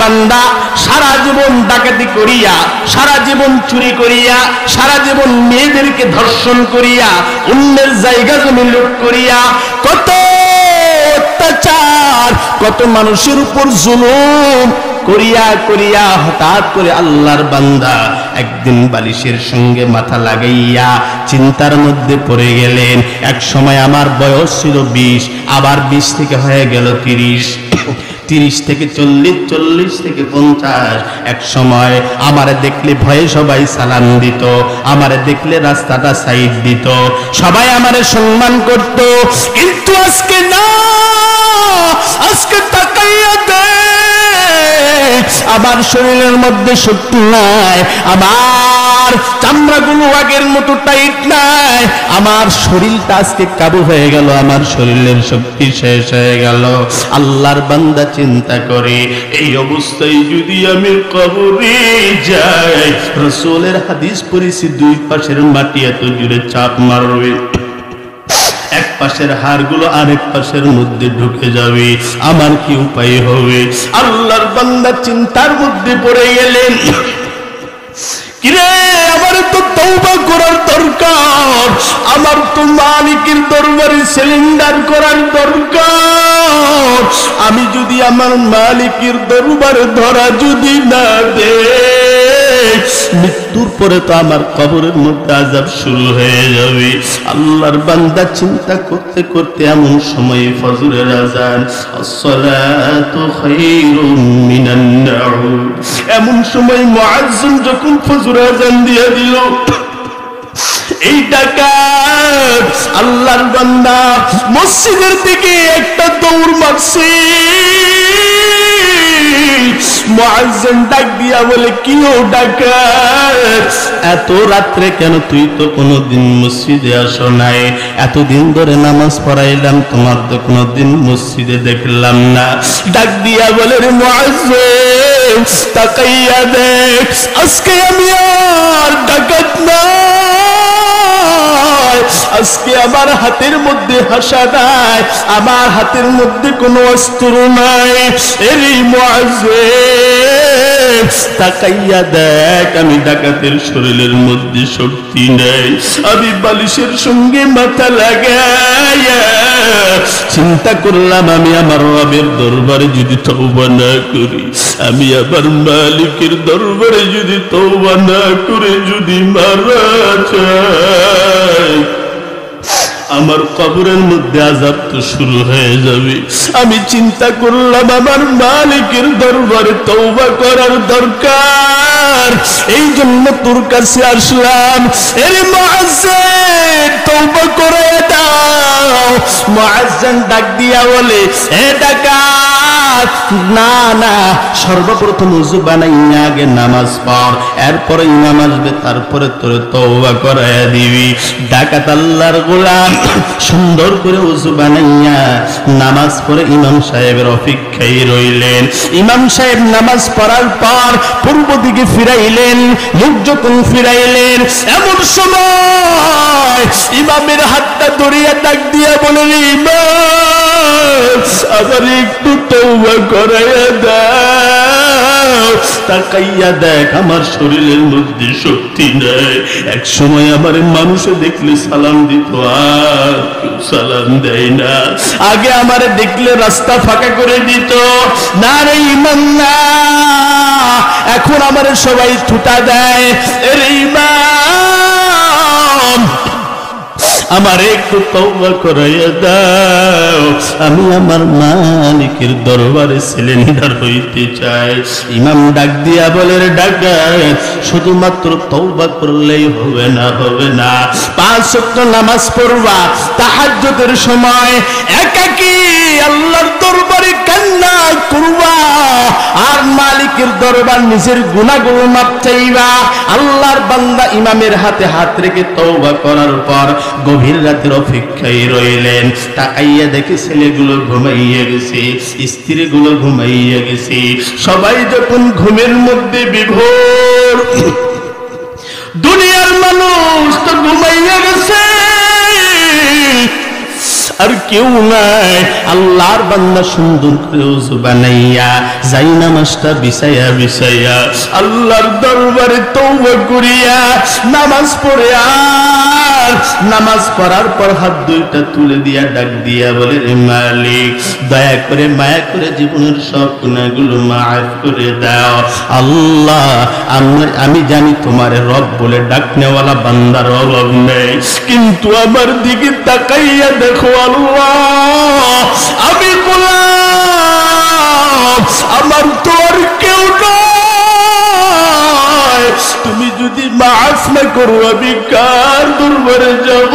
বান্দা সারা জীবন ডাকাতি করিয়া, সারা জীবন চুরি করিয়া, সারা জীবন মেয়েদেরকে ধর্ষণ করিয়া, অন্যের জায়গা জমি লুট করিয়া, কত অত্যাচার, কত মানুষের উপর জুলুম করিয়া করিয়া হঠাৎ করে আল্লাহর বান্দা একদিন বালিশের সঙ্গে মাথা লাগাইয়া চিন্তার মধ্যে পড়ে গেলেন। এক সময় আমার বয়স ছিল 20, আবার 20 থেকে হয়ে গেল 30, 30 থেকে 40, 40 থেকে 50। এক সময় আমারে দেখলে ভয়ে সবাই সালাম দিত, আমারে দেখলে রাস্তাটা সাইড দিত, সবাই আমারে সম্মান করত। কিন্তু আজকে না, আজকে তাকাইয়া দে, আমার শরীরের মধ্যে শক্তি নাই, আমার চামড়াগুলো আগের মতো টাইট নাই, আমার শরীরটা আজকে কাবু হয়ে গেল, আমার শরীরের শক্তি শেষ হয়ে গেল। আল্লাহর বান্দা চিন্তা করে, এই অবস্থায় যদি আমি কবরে যাই, রাসূলের হাদিস পড়েছি, দুই পাশের মাটি এত জোরে চাপ মারবে, এক পাশের হাড়গুলো আরেক পাশের মধ্যে ঢুকে যাবে, আমার কি উপায় হবে? আল্লাহর বান্দা চিন্তার মধ্যে পড়ে গেলেন। কিরে, আমার তো তওবা করার দরকার, আমার তো মালিকের দরবারে সিলিন্ডার করার দরকার। আমি যদি আমার মালিকের দরবারে ধরা যদি না দে, মৃত্যুর পরে তো আমার কবরের মধ্যে আযাব শুরু হয়ে যাবে। আল্লাহর বান্দা চিন্তা করতে করতে এমন সময় ফজরের আযান, আসসালাতু খায়রুম মিনান নাউম, এমন সময় মুয়াজ্জিন যখন ফজরের আযান দিয়ে দিল, এই ডাকাত আল্লাহর বান্দা মসজিদের দিকে একটা দৌড় মারছে। মুয়াজ্জিন ডাক দিয়া বলে, কি ও ডাকাত, এত রাত্রে কেন? তুই তো কোনোদিন মসজিদে আসো নাই, এতদিন ধরে নামাজ পড়াইলাম, তোমার তো কোনোদিন মসজিদে দেখলাম না। ডাক দিয়া বলে, রে মুয়াজ্জিন, তাকাইয়া দেখ, আজকে আমি আর ডাকাত না, আজকে আমার হাতের মধ্যে হাসা নাই, আমার হাতের মধ্যে কোনো অস্ত্র নাই। এই মুয়াজ্জিন, তাকাইয়া দেখ, আমি ডাকাতের শরীরের মধ্যে শক্তি নাই, আমি বালিশের সঙ্গে মাথা লাগাইয়া চিন্তা করলাম, আমি আমার রবের দরবারে যদি তওবা না করি, আমি আবার মালিকের দরবারে যদি তওবা না করে যদি মারা যাই, আমার কবরের মধ্যে আযাব তো শুরু হয়ে যাবে। আমি চিন্তা করলাম, আমার মালিকের দরবারে তওবা করার দরকার, এই জন্য তোর কাছে আসলাম। এর মুয়াজ্জিন, তওবা করে দাও। মুয়াজ্জিন ডাক দিয়া বলে, এ ডাকাত, না না, সর্বপ্রথম ওযু বানাইয়া আগে নামাজ পড়, এরপরে ইমাম আসবে, তারপরে তোর তওবা করায়া দিবি। ডাকাত আল্লাহর গোলাম সুন্দর করে ওযু বানাইয়া নামাজ পড়ে ইমাম সাহেবের অপেক্ষায় রইলেন। ইমাম সাহেব নামাজ পড়ার পর পূর্ব দিকে ফিরাইলেন, মুখ যখন ফিরাইলেন, এমন সময় ইমামের হাতটা ধরিয়া ডাক দিয়া বলেন, ইমাম, আবার একটু তওবা করাইয়া দাও। তাকাইয়া দেখ, আমার শরীরের মধ্যে শক্তি নাই। এক সময় আমার মানুষে দেখলে সালাম দিত, আর কেউ সালাম দেয় না। আগে আমারে দেখলে রাস্তা ফাঁকা করে দিত, না রে ইমাম না, এখন আমারে সবাই থুতা দেয়। এর ইমাম, আমার একটু তওবা করাইয়া দাও, আমি আমার মালিকের দরবারে সিলিন্ডার হইতে চাই। ইমাম ডাক দিয়া বলে, ডাকাত, শুধুমাত্র তওবা করলেই হবে না, হবে না, 5 ওয়াক্ত নামাজ পড়বা, তাহাজ্জুদের সময় একাকী আল্লাহর দরবারে কান্না করবা, আর মালিকের দরবার নিজের গুনাহগুলো মাপ চাইবা। আল্লাহর বান্দা ইমামের হাতে হাত রেখে তওবা করার পর গভীর রাতের অপেক্ষায় রইলেন। তাকাইয়া দেখে ছেলেগুলো ঘুমাইয়া গেছে, স্ত্রীগুলো ঘুমাইয়া গেছে, সবাই যখন ঘুমের মধ্যে বিভোর, দুনিয়ার মানুষ তো ঘুমাইয়া গেছে, আর কেউ নাই। আল্লাহর বান্দা সুন্দর করে ওযু বানাইয়া জায়নামাজটা বিছাইয়া বিছাইয়া আল্লাহর দরবারে তওবা করিয়া নামাজ পড়ে, আর নামাজ পড়ার পর হাত দুইটা তুলে দিয়া ডাক দিয়া বলে, রে মালিক, দয়া করে মায়া করে জীবনের সব গুনাহগুলো মাফ করে দাও। আল্লাহ, আমি জানি তোমার রব বলে ডাকনেওয়ালা বান্দার অভাব নেই, কিন্তু আমার দিকে তাকাইয়া দেখো আল্লাহ, আমি গোলাম, আমার তো আর কেউ নয়। তুমি যদি মাফ না করো আমি কার দরবারে যাব?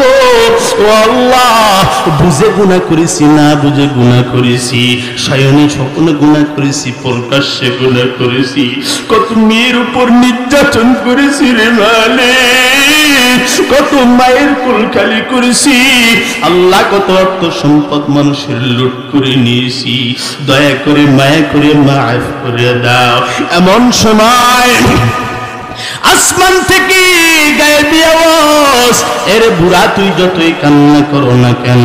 ও আল্লাহ, বুঝে গুনাহ করেছি, না বুঝে গুনাহ করেছি, শয়নে স্বপ্নে গুনাহ করেছি, প্রকাশ্যে গুনাহ করেছি, কত মেয়ের উপর নির্যাতন করেছি রে মালিক, কত মায়ের কুল খালি করেছি আল্লাহ, কত অর্থ সম্পদ মানুষের লুট করে নিয়েছি। দয়া করে মায়া করে মাফ করে দাও। এমন সময় আসমান থেকে গায়েবী আওয়াজ, এরে বুড়া, তুই যতই কান্না করো না কেন,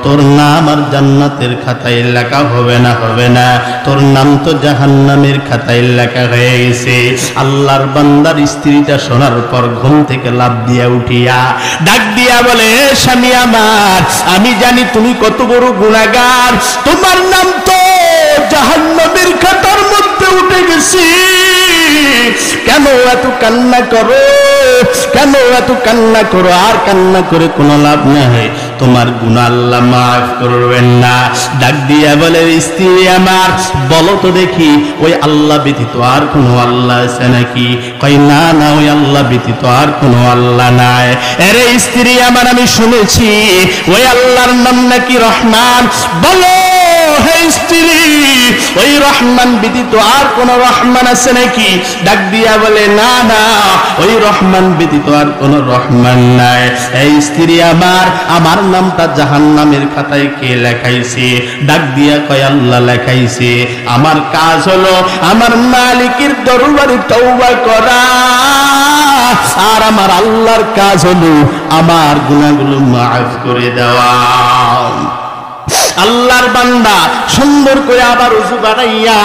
তোর নাম আর জান্নাতের খাতায় লেখা হবে না, হবে না, তোর নাম তো জাহান্নামের খাতায় লেখা হয়ে গেছে। আল্লাহর বান্দার স্ত্রীটা শোনার পর ঘুম থেকে লাফ দিয়া উঠিয়া ডাক দিয়া বলে, স্বামী আমার, আমি জানি তুমি কত বড় গুনাহগার, তোমার নাম তো জাহান্নামের খাতার মধ্যে উঠে গেছে। কেন এত কান্না করো, কেন এত কান্না করো? আর কান্না করে কোনো লাভ নাই, তোমার গুনাহ আল্লাহ মাফ করবেন না। ডাক দিয়া বলে, স্ত্রী আমার, বলো তো দেখি ওই আল্লাহ ব্যতীত আর কোনো আল্লাহ আছে নাকি? কই না না, ওই আল্লাহ ব্যতীত আর কোনো আল্লাহ নাই। আরে স্ত্রী আমার, আমি শুনেছি ওই আল্লাহর নাম নাকি রহমান। বলো হে স্ত্রী, ওই রহমান ব্যতীত আর কোন রহমান আছে নাকি? ডাক দিয়া বলে, না না, ওই রহমান ব্যতীত আর কোন রহমান নাই। এই স্ত্রী আমার, আমার নামটা জাহান্নামের খাতায় কে লেখাইছে? ডাক দিয়া কয়, আল্লাহ লেখাইছে। আমার কাজ হলো আমার মালিকের দরবারে তওবা করা, আর আমার আল্লাহর কাজ হলো আমার গুনাহগুলো মাফ করে দেওয়া। আল্লাহর বান্দা সুন্দর করে আবার ওযু বানাইয়া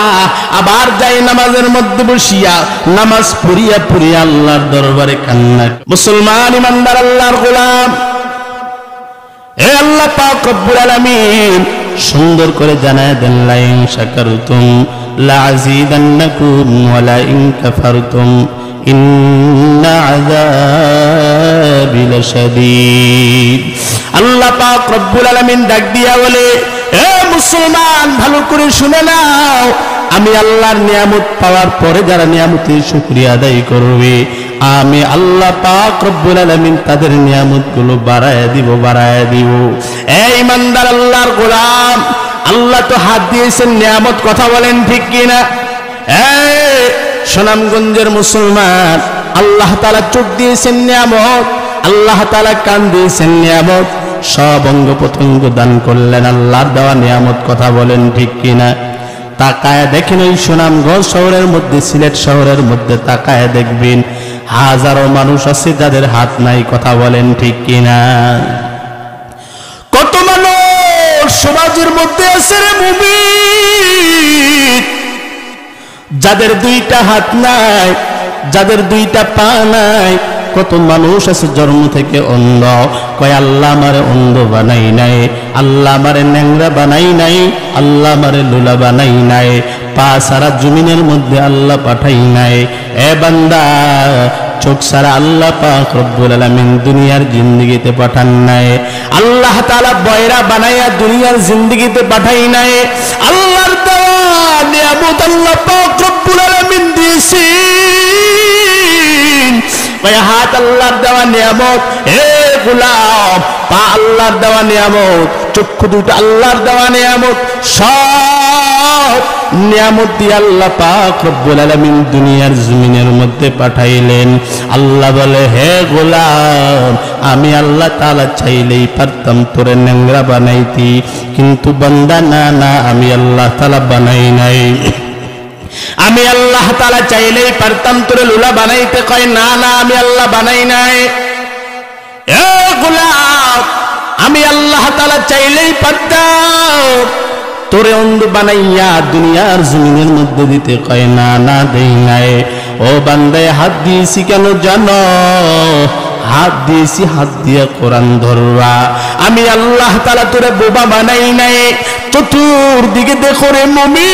আবার যায় নামাজের মধ্যে বসিয়া নামাজ পড়িয়া পড়িয়া আল্লাহর দরবারে কান্না। মুসলমান ইমানদার আল্লাহর গোলাম, হে আল্লাহ পাক রব্বুল আলামিন সুন্দর করে জানায় দেন, লা ইন শাকারতুম লা আযীদান্নাকুম ওয়া লা ইন কাফারতুম ইন্না আযাবি লাশাদীদ। আল্লাহ পাক রব্বুল আলামিন ডাক দিয়া বলে, হে মুসলমান, ভালো করে শুনে নাও, আমি আল্লাহর নিয়ামত পাওয়ার পরে যারা নিয়ামতের শুকরিয়া আদায় করবে, আমি আল্লাহ পাক রব্বুল আলামিন তাদের নিয়ামতগুলো বাড়ায় দিব, বাড়ায় দিব। এই ইমানদার আল্লাহর গোলাম, আল্লাহ তো হাত দিয়েছেন নিয়ামত, কথা বলেন ঠিক কিনা? এই সুনামগঞ্জের মুসলমান, আল্লাহ তাআলা চোখ দিয়েছেন নিয়ামত, আল্লাহ তাআলা কান দিয়েছেন নিয়ামত, সব অঙ্গ প্রত্যঙ্গ দান করলেন, আল্লাহর দেওয়া নিয়ামত, কথা বলেন ঠিক কিনা? তাকায় দেখেন ওই সুনামগঞ্জ শহরের মধ্যে, সিলেট শহরের মধ্যে তাকায় দেখবেন হাজারো মানুষ আছে যাদের হাত নাই, কথা বলেন ঠিক কিনা? কত মানুষ সমাজের মধ্যে আছে রে মুমিন, যাদের দুইটা হাত নাই, যাদের দুইটা পা নাই। কত মানুষ আছে জন্ম থেকে অন্ধ, কয় আল্লাহ আমারে অন্ধ বানাই নাই, আল্লাহ আমারে ন্যাংরা বানাই নাই, আল্লাহ আমারে লুলা বানাই নাই, পা সারা জমিনের মধ্যে আল্লাহ পাঠাই নাই। এ বান্দা, চোখ সারা আল্লাহ পাক রব্বুল আলামিন দুনিয়ার জিন্দেগিতে পাঠান নাই, আল্লাহ তাআলা বয়রা বানাইয়া দুনিয়ার জিন্দেগিতে পাঠাই নাই। আল্লাহর দেওয়া নিয়ামত আল্লাহ পাক রব্বুল আলামিন দিয়েছে। হাত আল্লাহর দেওয়া নিয়ামত, হে গোলাম, পা আল্লাহর দেওয়া নিয়ামত, চক্ষু দুটো আল্লাহর দেওয়া নিয়ামত, সব নিয়ামত দিয়ে আল্লাহ পাক রব্বুল আলামিন দুনিয়ার জমিনের মধ্যে পাঠাইলেন। আল্লাহ বলে, হে গোলাম, আমি আল্লাহ তাআলা চাইলেই পারতাম তোরে ন্যাংরা বানাইতি, কিন্তু বান্দা না না, আমি আল্লাহ তাআলা বানাই নাই। আমি আল্লাহ তাআলা চাইলেই পারতাম তোরে লুলা বানাইতে, কয় না না, আমি আল্লাহ বানাই নাই। এ গোলাম, আমি আল্লাহ তাআলা চাইলেই পারতাম তোরে অন্ধ বানাইয়া দুনিয়ার জমিনের মধ্যে দিতে, কয় না না দেই নাই। ও বান্দায় হাত দিয়েছি কেন জানো? হাত দিয়েছি হাত দিয়ে কোরআন ধরবা। আমি আল্লাহ তাআলা তোরে বোবা বানাই নাই। চতুর্দিকে দেখো রে মুমিন,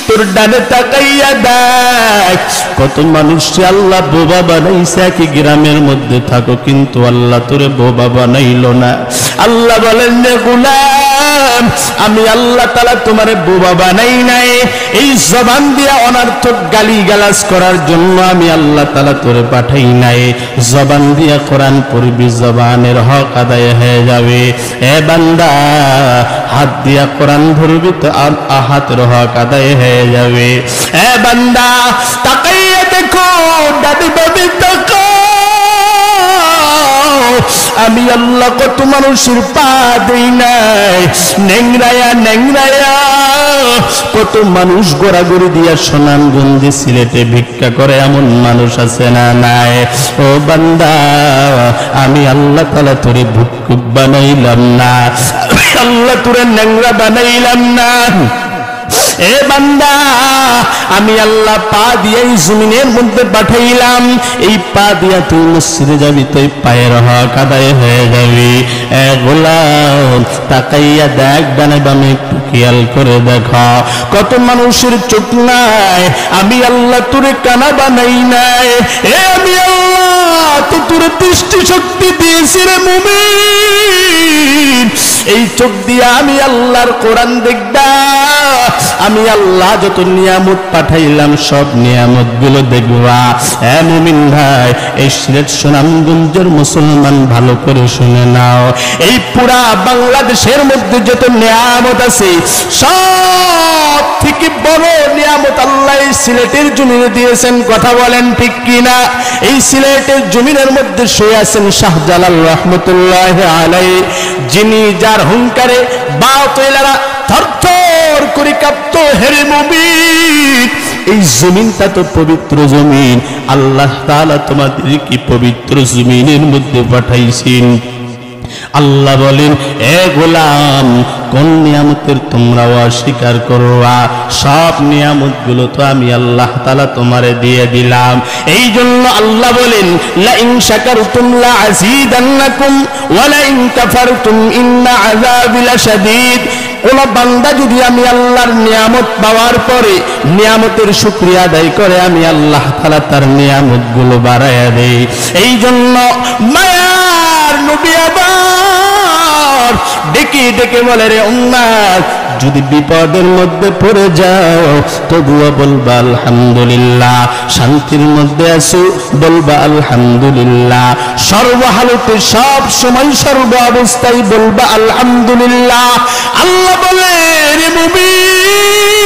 তোর ডানে তাকাইয়া দেখ কত মানুষকে আল্লাহ বোবা বানাইছে। কি গ্রামের মধ্যে থাকো কিন্তু আল্লাহ তোরে বোবা বানাইলো না। আল্লাহ বলেন যে গোলাম, আমি আল্লাহ তাআলা তোমারে বোবা বানাই নাই। এই জবান দিয়া অনর্থক গালিগালাজ করার জন্য আমি আল্লাহ তাআলা তোরে পাঠাই নাই। জবান দিয়া কোরআন পড়বি, জবানের হক আদায় হয়ে যাবে। এ বান্দা, হাত দিয়া কোরআন ধরবি তো হাতের হক আদায় হয়ে যাবে। এ বান্দা, তাকাইয়া দেখো, ডাবি বাবি তাকাও। আমি আল্লাহ কত মানুষের পা দেই নাই, নেংরায়া নেংরায়া কত মানুষ গোড়াগড়ি দিয়া সুনামগঞ্জে সিলেটে ভিক্ষা করে, এমন মানুষ আছে না নাই? ও বান্দা, আমি আল্লাহ তাআলা তোরে ভিক্ষুক বানাইলাম না, আল্লাহ তোরে নেংরা বানাইলাম না। এ বান্দা, আমি আল্লাহ পা দিয়ে এই জমিনের মধ্যে পাঠাইলাম। এই পা দিয়া তুই মসজিদে যাবি, তুই পায়ের হক আদায় হয়ে যাবি। এ গোলাম, তাকাইয়া দেখ ডানে বামে একটু খেয়াল করে দেখ, কত মানুষের চোখ নাই। আমি আল্লাহ তোরে কানা বানাই নাই। এ আমি আল্লাহ তো তোরে দৃষ্টি শক্তি দিয়েছি রে মুমিন। এই চোখ দিয়ে আমি আল্লাহর কোরআন দেখবা। আমি আল্লাহ যত নিয়ামত পাঠাইলাম সব নিয়ামত গুলো দেখবা। এ মুমিন ভাই, এই সিলেট সুনামগঞ্জের মুসলমান ভালো করে শুনে নাও, এই পুরা বাংলাদেশের মধ্যে যত নিয়ামত আছে সব থেকে বড় নিয়ামত আল্লাহ এই সিলেটের জমিনে দিয়েছেন। কথা বলেন ঠিক কিনা? এই সিলেটের জমিনের মধ্যে শুয়ে আছেন শাহজালাল রহমতুল্লাহি আলাইহি, যিনি যার হুঙ্কারে বাতিলেরা থরথর করে কাঁপতো। হেরে মুমিন, এই জমিনটা তো পবিত্র জমিন। আল্লাহ তাআলা তোমাদের কি পবিত্র জমিনের মধ্যে পাঠাইছেন। আল্লাহ বলেন, এ গোলাম, কোন নিয়ামতের তোমরা অস্বীকার করবা? সব নিয়ামত গুলো তো আমি আল্লাহ তাআলা তোমারে দিয়ে দিলাম। এই জন্য আল্লাহ বলেন, লা ইন শাকারতুম লা আযীদান্নাকুম ওয়া লা ইন কাফারতুম ইন্না আযাবি লাশাদীদ। কোন বান্দা যদি আমি আল্লাহর নিয়ামত পাওয়ার পরে নিয়ামতের শুকরিয়া আদায় করে, আমি আল্লাহ তাআলা তার নিয়ামত গুলো বাড়ায়া দেই। এই জন্য মায়ার নবী আবার ডেকে ডেকে বলে, রে উম্মত, যদি বিপদের মধ্যে পড়ে যাও তবুও বলবা আলহামদুলিল্লাহ। শান্তির মধ্যে আছো বলবা আলহামদুলিল্লাহ। সর্বহালতে সব সময় সর্ব অবস্থায় বলবা আলহামদুলিল্লাহ। আল্লাহ বলে, রে মুমিন,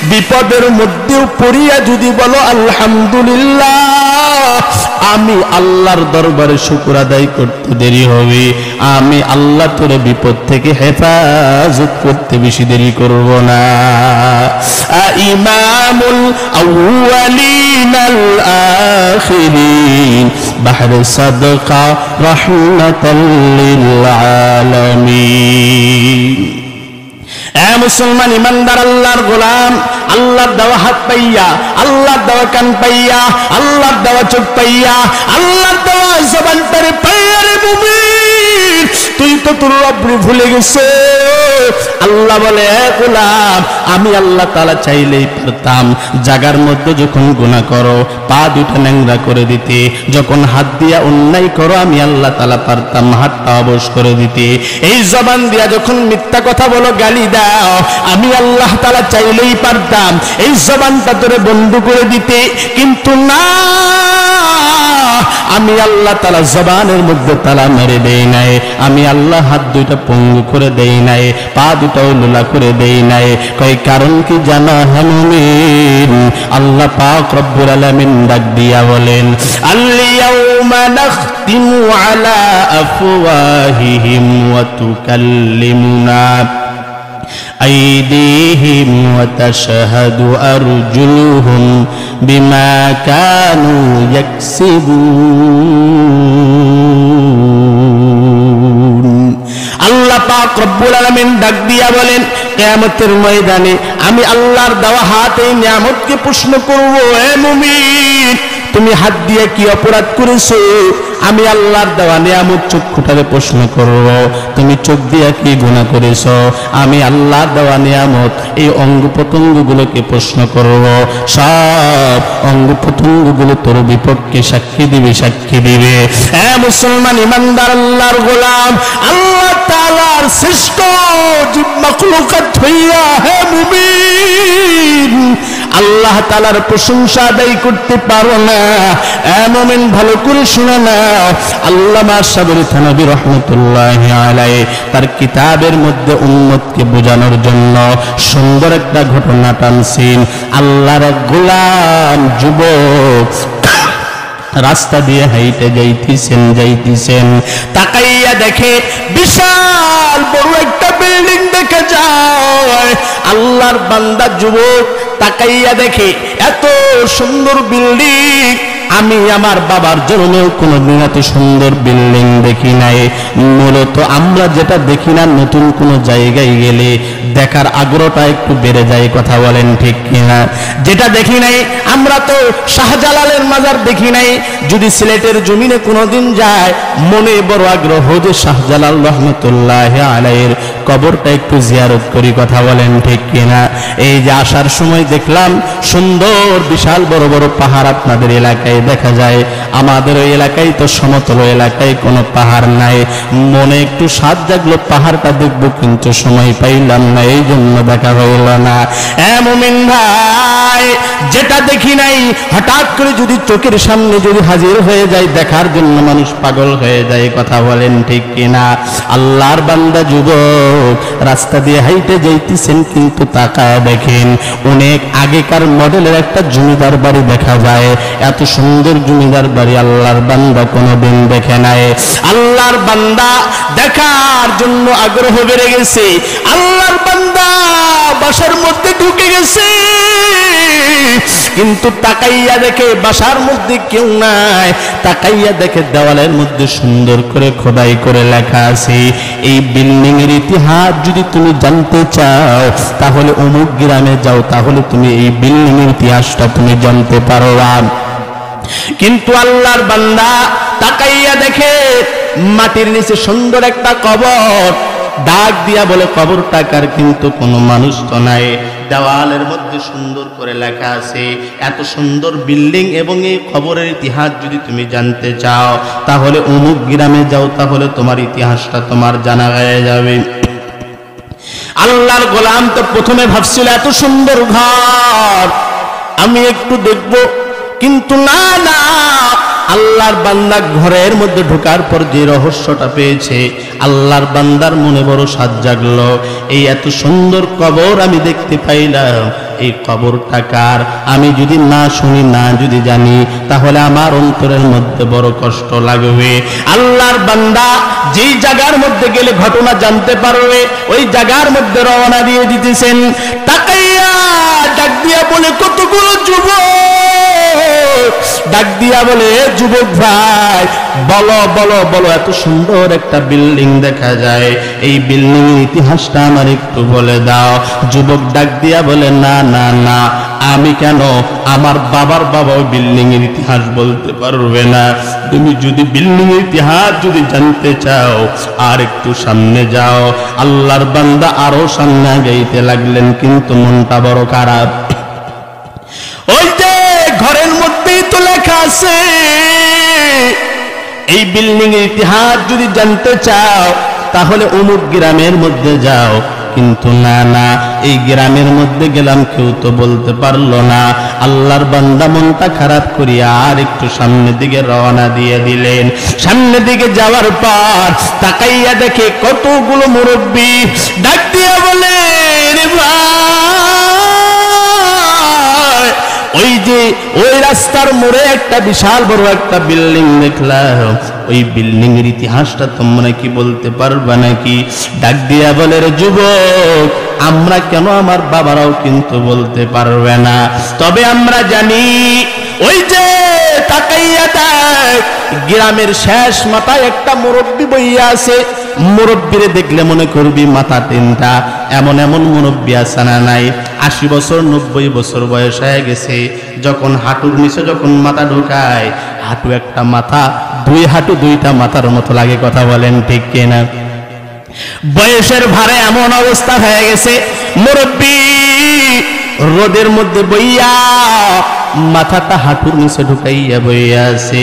বিপদের মধ্যেও পড়িয়া যদি বলো আলহামদুলিল্লাহ, আমি আল্লাহর দরবারে শুকর আদায় করতে দেরি হবে। আমি আল্লাহ তোরে বিপদ থেকে হেফাজত করতে বেশি দেরি করব না। ইমামুল আউয়ালিন আল আখিরিন বাহরে সাদকা রাহমাতাল লিল আলামিন। এ মুসলমান ইমানদার আল্লাহর গোলাম, আল্লাহর দেওয়া হাত পাইয়া, আল্লাহর দেওয়া কান পাইয়া, আল্লাহর দেওয়া চোখ পাইয়া, আল্লাহর দেওয়া জবানটারে পাইয়া রে মুমিন, তুই তো তোর রব্বরে ভুলে গেছো। আল্লাহ বলে, এ গোলাম, আমি আল্লাহ তাআলা চাইলেই পারতাম জাগার মধ্যে যখন গুনাহ করো পা দুটো ন্যাংরা করে দিতে, যখন হাত দিয়া অন্যায় করো আমি আল্লাহ তাআলা পারতাম হাতটা অবশ করে দিতে। এই জবান দিয়া যখন মিথ্যা কথা বলো, গালি দাও, আমি আল্লাহ তাআলা চাইলেই পারতাম এই জবানটা তোরে বন্ধ করে দিতে, কিন্তু না, আমি আল্লাহ তাআলা জবানের মধ্যে তালা মেরে দেই নাই। আমি আল্লাহ হাত দুইটা পঙ্গু করে দেই নাই, পা দুটাও লোলা করে দেই নাই। কয় কারণ কি জানা হে মুমিন? আল্লাহ পাক রব্বুল আলামিন ডাক দিয়া বলেন, আল ইয়াউমা নাখতিমু আলা আফওয়াহিহিম ওয়া তুকাল্লিমুনা أيديهم وتشهد أرجلهم بما كانوا يكسبون আল্লাহ পাক রব্বুল আলামিন ডাক দিয়া বলেন কিয়ামতের ময়দানে আমি আল্লাহর দেওয়া হাত এই নিয়ামতকে প্রশ্ন করব, হে মুমিন তুমি হাত দিয়ে কি অপরাধ করেছো? আমি আল্লাহর দেওয়া নিয়ামত চক্ষুটারে প্রশ্ন করব, তুমি চোখ দিয়ে কি গুনাহ করেছো? আমি আল্লাহর দেওয়া নিয়ামত এই অঙ্গ প্রত্যঙ্গগুলোকে প্রশ্ন করব, সব অঙ্গ প্রত্যঙ্গগুলো তোর বিপক্ষে সাক্ষী দিবে, সাক্ষী দিবে। হে মুসলমান ইমানদার আল্লাহর গোলাম, আল্লাহ তাআলার শ্রেষ্ঠ মাখলুকাত হইয়া হে মুমিন আল্লাহ তাআলার প্রশংসা আদায় করতে পারো না? এ মুমিন ভালো করে শুনে নাও, আল্লামা সাবরি থানভী রাহমাতুল্লাহি আলাইহি তার কিতাবের মধ্যে উম্মতকে বোঝানোর জন্য সুন্দর একটা ঘটনা টানছেন। আল্লাহর এক গোলাম যুবক রাস্তা দিয়ে হাইটে যাইতেছেন, তাকাইয়া দেখে বিশাল বড় একটা বিল্ডিং দেখে যায়। আল্লাহর বান্দা যুবক তাকাইয়া দেখে এত সুন্দর বিল্ডিং, আমি আমার বাবার জন্মেও কোনোদিন এত সুন্দর বিল্ডিং দেখি নাই। মূলত আমরা যেটা দেখি না, নতুন কোনো জায়গায় গেলে দেখার আগ্রহটা একটু বেড়ে যায়, কথা বলেন ঠিক কিনা? যেটা দেখি নাই, আমরা তো শাহজালালের মাজার দেখি নাই, যদি সিলেটের জমিনে কোনোদিন যায় মনে বড় আগ্রহ যে শাহজালাল রহমতুল্লাহি আলাইহির কবরটা একটু জিয়ারত করি, কথা বলেন ঠিক কিনা? এই যে আসার সময় দেখলাম সুন্দর বিশাল বড় বড় পাহাড় আপনাদের এলাকায় দেখা যায়, আমাদের ওই এলাকায় তো সমতল এলাকায় কোনো পাহাড় নাই। মনে একটু স্বাদ জাগলো পাহাড়টা দেখবো, কিন্তু সময় পাইলাম না, এই জন্য দেখা হইল না। এ মুমিন ভাই, যেটা দেখি নাই হঠাৎ করে যদি চোখের সামনে যদি হাজির হয়ে যায়, দেখার জন্য মানুষ পাগল হয়ে যায়, কথা বলেন ঠিক কিনা? আল্লাহর বান্দা যুবক রাস্তা দিয়ে হাইটে যাইতেছেন, কিন্তু তাকায় দেখেন অনেক আগেকার মডেলের একটা জমিদার বাড়ি দেখা যায়। এত সুন্দর জমিদার বাড়ি আল্লাহর বান্দা কোনোদিন দেখে নাই। আল্লাহর বান্দা দেখার জন্য আগ্রহ বেড়ে গেছে। আল্লাহর বান্দা বাসার মধ্যে ঢুকে গেছে, কিন্তু তাকাইয়া দেখে বাসার মধ্যে কেউ নাই। তাকাইয়া দেখে দেওয়ালের মধ্যে সুন্দর করে খোদাই করে লেখা আছে, এই বিল্ডিং এর ইতিহাস যদি তুমি জানতে চাও তাহলে অমুক গ্রামে যাও, তাহলে তুমি এই বিল্ডিং এর ইতিহাসটা তুমি জানতে পারবা। কিন্তু আল্লাহর বান্দা তাকাইয়া দেখে মাটির নিচে সুন্দর একটা কবর, ডাক দিয়া বলে কবর টাকার, কিন্তু কোনো মানুষ তো নাই। দেওয়ালের মধ্যে সুন্দর করে লেখা আছে, এত সুন্দর বিল্ডিং এবং এই কবরের ইতিহাস যদি তুমি জানতে চাও তাহলে অমুক গ্রামে যাও, তাহলে তোমার ইতিহাসটা তোমার জানা হয়ে যাবে। আল্লাহর গোলাম তো প্রথমে ভাবছিল এত সুন্দর ঘর আমি একটু দেখব, কিন্তু না না, আল্লাহর বান্দা ঘরের মধ্যে ঢোকার পর যে রহস্যটা পেয়েছে, আল্লাহর বান্দার মনে বড় সাজ জাগলো। এই এত সুন্দর কবর আমি দেখতে পাইলাম, এই কবরটা কার আমি যদি না শুনি, না যদি জানি, তাহলে আমার অন্তরের মধ্যে বড় কষ্ট লাগবে। আল্লাহর বান্দা যেই জায়গার মধ্যে গেলে ঘটনা জানতে পারবে, ওই জায়গার মধ্যে রওনা দিয়ে দিতেছেন। তাকাইয়া ডাক দিয়া বলে কতগুলো যুবক, ডাক দিয়া বলে যুবক ভাই বলো বলো বলো, এত সুন্দর একটা বিল্ডিং দেখা যায়, এই বিল্ডিং এর ইতিহাসটা আমার একটু বলে দাও। যুবক ডাক দিয়া বলে না না না, আমি কেন, আমার বাবার বাবা ওই বিল্ডিং এর ইতিহাস বলতে পারবে না। তুমি যদি বিল্ডিং এর ইতিহাস যদি জানতে চাও আর একটু সামনে যাও। আল্লাহর বান্দা আরো সামনে গাইতে লাগলেন, কিন্তু মনটা বড় খারাপ। ওই যে ঘরের মধ্যেই তো লেখা আছে, এই বিল্ডিং এর ইতিহাস যদি জানতে চাও তাহলে অমুক গ্রামের মধ্যে যাও, কিন্তু না না, এই গ্রামের মধ্যে গেলাম কেউ তো বলতে পারলো না। আল্লাহর বান্দা মনটা খারাপ করিয়া আর একটু সামনের দিকে রওনা দিয়ে দিলেন। সামনের দিকে যাওয়ার পর তাকাইয়া দেখে কতগুলো মুরব্বী, ডাক দিয়া বলে রে ভাই, ওই যে ওই রাস্তার মোড়ে একটা বিশাল বড় একটা বিল্ডিং দেখলাম, ওই বিল্ডিং এর ইতিহাসটা তোমরা কি বলতে পারবা নাকি? ডাক দিয়া বলে রে যুবক, আমরা কেন, আমার বাবারাও কিন্তু বলতে পারবে না। তবে আমরা জানি ওই যে তাকাইয়া দেখ, গ্রামের শেষ মাথায় একটা মুরব্বী বইয়া আছে। মুরব্বীরে দেখলে মনে করবি মাথা তিনটা। এমন এমন মুরব্বী আছে না নাই, 80 বছর 90 বছর বয়স হয়ে গেছে, যখন হাঁটুর নিচে যখন মাথা ঢোকায়, হাঁটু একটা মাথা, দুই হাঁটু দুইটা মাথার মতো লাগে। কথা বলেন ঠিক কিনা? বয়সের ভারে এমন অবস্থা হয়ে গেছে, মুরব্বী রোদের মধ্যে বইয়া মাথাটা হাঁটুর নিচে ঢুকাইয়া বইয়া আছে।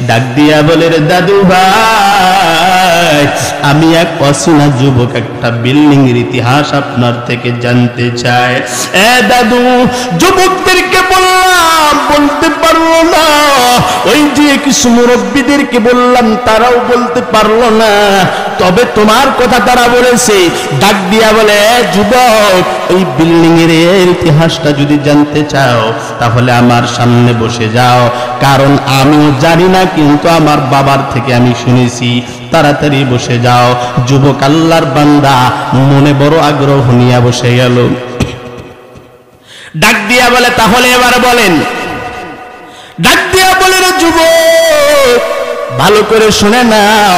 ডাক দিয়া বলে, রে দাদু ভাই, আমি এক অচেনা যুবক, একটা বিল্ডিং এর ইতিহাস আপনার থেকে জানতে চাই। এ দাদু, যুবকদেরকে বললাম, বলতে পারলো না। ওই যে কিছু মুরব্বীদেরকে বললাম, তারাও বলতে পারলো না। তবে তোমার কথা তারা বলেছে। ডাক দিয়া বলে, যুবক, এই বিল্ডিং এর ইতিহাসটা যদি জানতে চাও তাহলে আমার সামনে বসে যাও, কারণ আমিও জানি না, কিন্তু আমার বাবার থেকে আমি শুনেছি। তাড়াতাড়ি বসে যাও। যুবক আল্লাহর বান্দা মনে বড় আগ্রহ নিয়ে বসে গেল। ডাক দিয়া বলে, তাহলে এবার বলেন। ডাক দিয়া বলে, রে যুবক, ভালো করে শুনে নাও।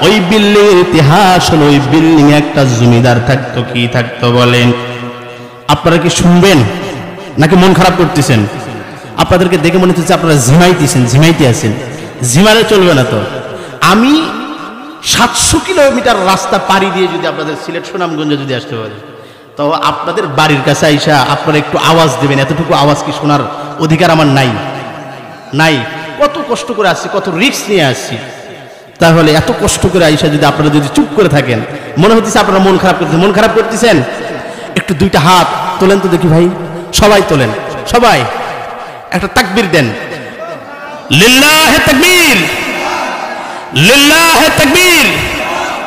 ওই বিল্ডিং এর ইতিহাস হলো, ওই বিল্ডিং এ একটা জমিদার থাকতো। কি থাকতো বলেন? আপনারা কি শুনবেন নাকি মন খারাপ করতেছেন? আপনাদেরকে দেখে মনে হচ্ছে আপনারা ঝিমাইতে আছেন। ঝিমালে চলবে না তো। আমি 700 কিলোমিটার রাস্তা পাড়ি দিয়ে যদি আপনাদের সিলেট সুনামগঞ্জে যদি আসতে পারি, তো আপনাদের বাড়ির কাছে আইসা আপনারা একটু আওয়াজ দেবেন। এতটুকু আওয়াজ কি শোনার অধিকার আমার নাই? নাই। কত কষ্ট করে আসছি, কত রিস্ক নিয়ে আসছি। তাহলে এত কষ্ট করে আইসা যদি আপনারা যদি চুপ করে থাকেন, মনে হচ্ছে আপনারা মন খারাপ করতেছেন। মন খারাপ করতেছেন? একটু দুইটা হাত তোলেন তো দেখি ভাই, সবাই তোলেন, সবাই একটা তাকবীর দেন। লিল্লাহে তাকবীর, লিল্লাহে তাকবীর।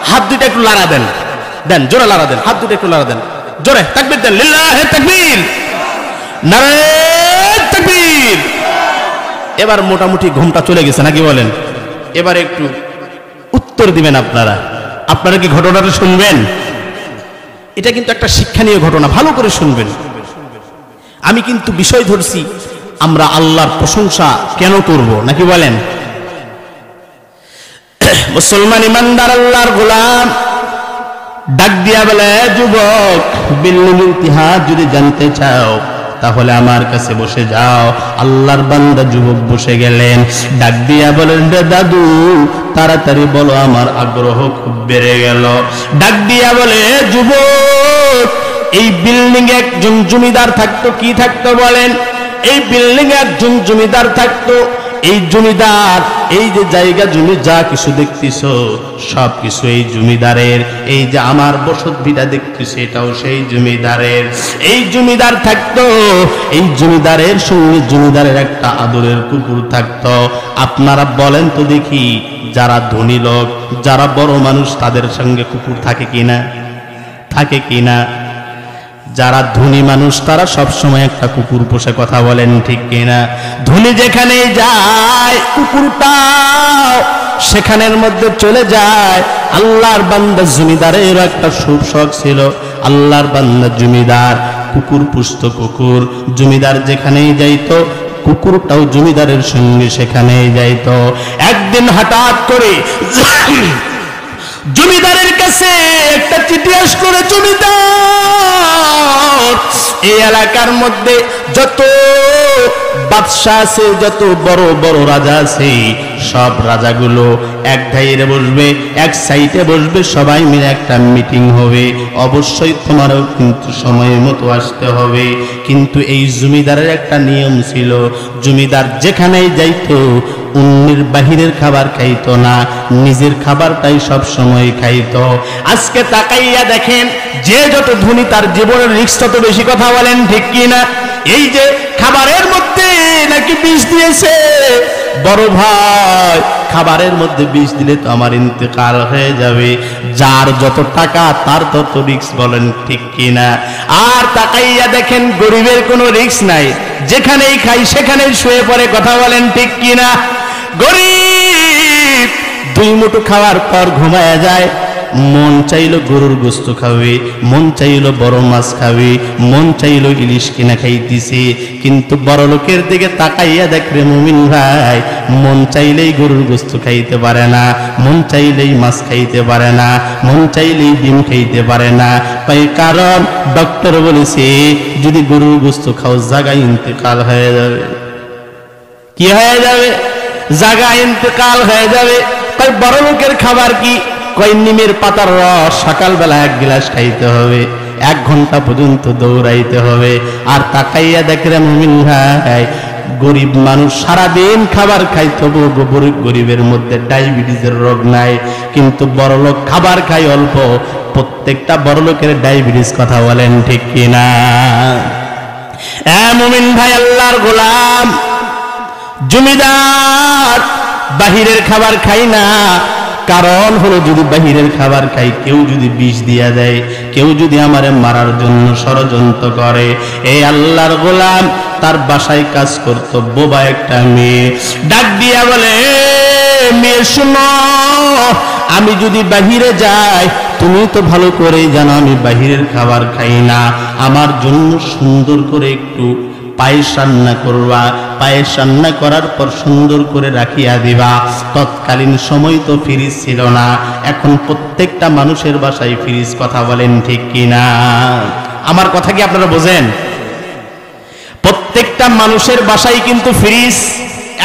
হাত দুইটা একটু লাড়া দেন, দেন জোরে লাড়া দেন, হাত দুইটা একটু লাড়া দেন, জোরে তাকবীর দেন। লিল্লাহে তাকবীর, নারে তাকবীর। এবার মোটামুটি ঘুমটা চলে গেছে নাকি বলেন? এবার একটু উত্তর দিবেন আপনারা। আপনারা কি ঘটনাটা শুনবেন? এটা কিন্তু একটা শিক্ষণীয় ঘটনা, ভালো করে শুনবেন। আমি কিন্তু বিষয় ধরছি, আমরা আল্লাহর প্রশংসা কেন করব নাকি বলেন? মুসলমান ইমানদার আল্লাহর গোলাম ডাক দিয়া বলে, যুবক, বিল্ডিং ইতিহাস যদি জানতে চাও তাহলে আমার কাছে বসে যাও। আল্লাহর বান্দা যুবক বসে গেলেন। ডাক দিয়া বলেন, রে দাদু, তাড়াতাড়ি বলো, আমার আগ্রহ খুব বেড়ে গেল। ডাক দিয়া বলে, যুবক, এই বিল্ডিং এ একজন জমিদার থাকতো। কি থাকতো বলেন? এই বিল্ডিং এ একজন জমিদার থাকতো। এই জমিদার, এই যে জায়গা জমি যা কিছু দেখতেছ সব কিছু এই জমিদারের। এই যে আমার বসত ভিটা দেখতেছ এটাও সেই জমিদারের। এই জমিদার থাকতো, এই জমিদারের সঙ্গে জমিদারের একটা আদরের কুকুর থাকতো। আপনারা বলেন তো দেখি, যারা ধনী লোক, যারা বড় মানুষ, তাদের সঙ্গে কুকুর থাকে কিনা? থাকে কিনা? যারা ধনী মানুষ তারা সব সময় একটা কুকুর পোষে। কথা বলেন ঠিক কিনা? ধনী যেখানে যায় কুকুরটাও সেখানের মধ্যে চলে যায়। আল্লাহর বান্দা জমিদারের একটা খুব শখ ছিল। আল্লাহর বান্দা জমিদার কুকুর পুষত। কুকুর জমিদার যেখানেই যাইতো, কুকুরটাও জমিদারের সঙ্গে সেখানেই যাইতো। একদিন হঠাৎ করে জমিদারের কাছে একটা চিঠি আসলো। জমিদার, এই এলাকার মধ্যে যত বাদশা আছে, যত বড় বড় রাজা আছে, সব রাজাগুলো এক ধাইরে বসবে, এক সাইডে বসবে, সবাই মিলে একটা মিটিং হবে। অবশ্যই তোমারও কিন্তু সময় মতো আসতে হবে। কিন্তু এই জমিদারের একটা নিয়ম ছিল, জমিদার যেখানেই যাইতো অন্যের বাহিরের খাবার খাইতো না, নিজের খাবারটাই সব সময় খাইতো। আজকে তাকাইয়া দেখেন, যে যত ধনী তার জীবনের রিস্ক তত বেশি। কথা বলেন ঠিক কিনা? এই যে খাবারের মধ্যে নাকি বিষ দিয়েছে, বড় ভাই, খাবারের মধ্যে বিষ দিলে তো আমার ইন্তেকাল হয়ে যাবে। যার যত টাকা তার তত রিস্ক। বলেন ঠিক কিনা? আর তাকাইয়া দেখেন, গরিবের কোনো রিস্ক নাই, যেখানেই খাই সেখানেই শুয়ে পড়ে। কথা বলেন ঠিক কিনা? গরিব 2 মুঠো খাওয়ার পর ঘুমায়া যায়, মন চাইলো গরুর গোস্ত খাবে, মন চাইলো বড় মাছ খাবে, মন চাইলো ইলিশ কিনা খাইতেছে, কিন্তু বড় লোকের দিকে তাকাইয়া দেখবে মুমিন ভাই, মন চাইলেই গরুর গোস্ত খাইতে পারে না, মন চাইলেই মাছ খাইতে পারে না, মন চাইলেই ডিম খাইতে পারে না। তাই কারণ ডক্টর বলেছে যদি গরুর গোস্ত খাও জায়গায় ইন্তেকাল হয়ে যাবে। কি হয়ে যাবে? জায়গায় ইন্তেকাল হয়ে যাবে। তাই বড় লোকের খাবার কি? কয় নিমের পাতার রস সকালবেলা 1 গ্লাস খাইতে হবে, 1 ঘন্টা পর্যন্ত দৌড়াইতে হবে। আর তাকাইয়া দেখে মুমিন ভাই, গরিব মানুষ সারাদিন খাবার খাইতে হবে, গরিবের মধ্যে ডায়াবেটিসের রোগ নাই, কিন্তু বড় লোক খাবার খায় অল্প। প্রত্যেকটা বড় লোকের ডায়াবেটিস, কথা বলেন ঠিক কিনা? মুমিন ভাই, আল্লাহর গোলাম, জমিদার বাহিরের খাবার খাই না। কারণ হলো যদি বাহিরের খাবার খাই, কেউ যদি বিষ দিয়া দেয়, কেউ যদি আমারে মারার জন্য ষড়যন্ত্র করে। এই আল্লাহর গোলাম তার বাসায় কাজ করত বোবা একটা মেয়ে, ডাক দিয়া বলে, মেয়ে শুনো, আমি যদি বাহিরে যাই, তুমি তো ভালো করেই জানো আমি বাহিরের খাবার খাই না, আমার জন্য সুন্দর করে একটু পায়েস রান্না করবা, পায়েস রান্না করার পর সুন্দর করে রাখিয়া দিবা। তৎকালীন সময় তো ফ্রিজ ছিল না, এখন প্রত্যেকটা মানুষের বাসায় ফ্রিজ, কথা বলেন ঠিক কিনা? আমার কথা কি আপনারা বোঝেন? প্রত্যেকটা মানুষের বাসায় কিন্তু ফ্রিজ।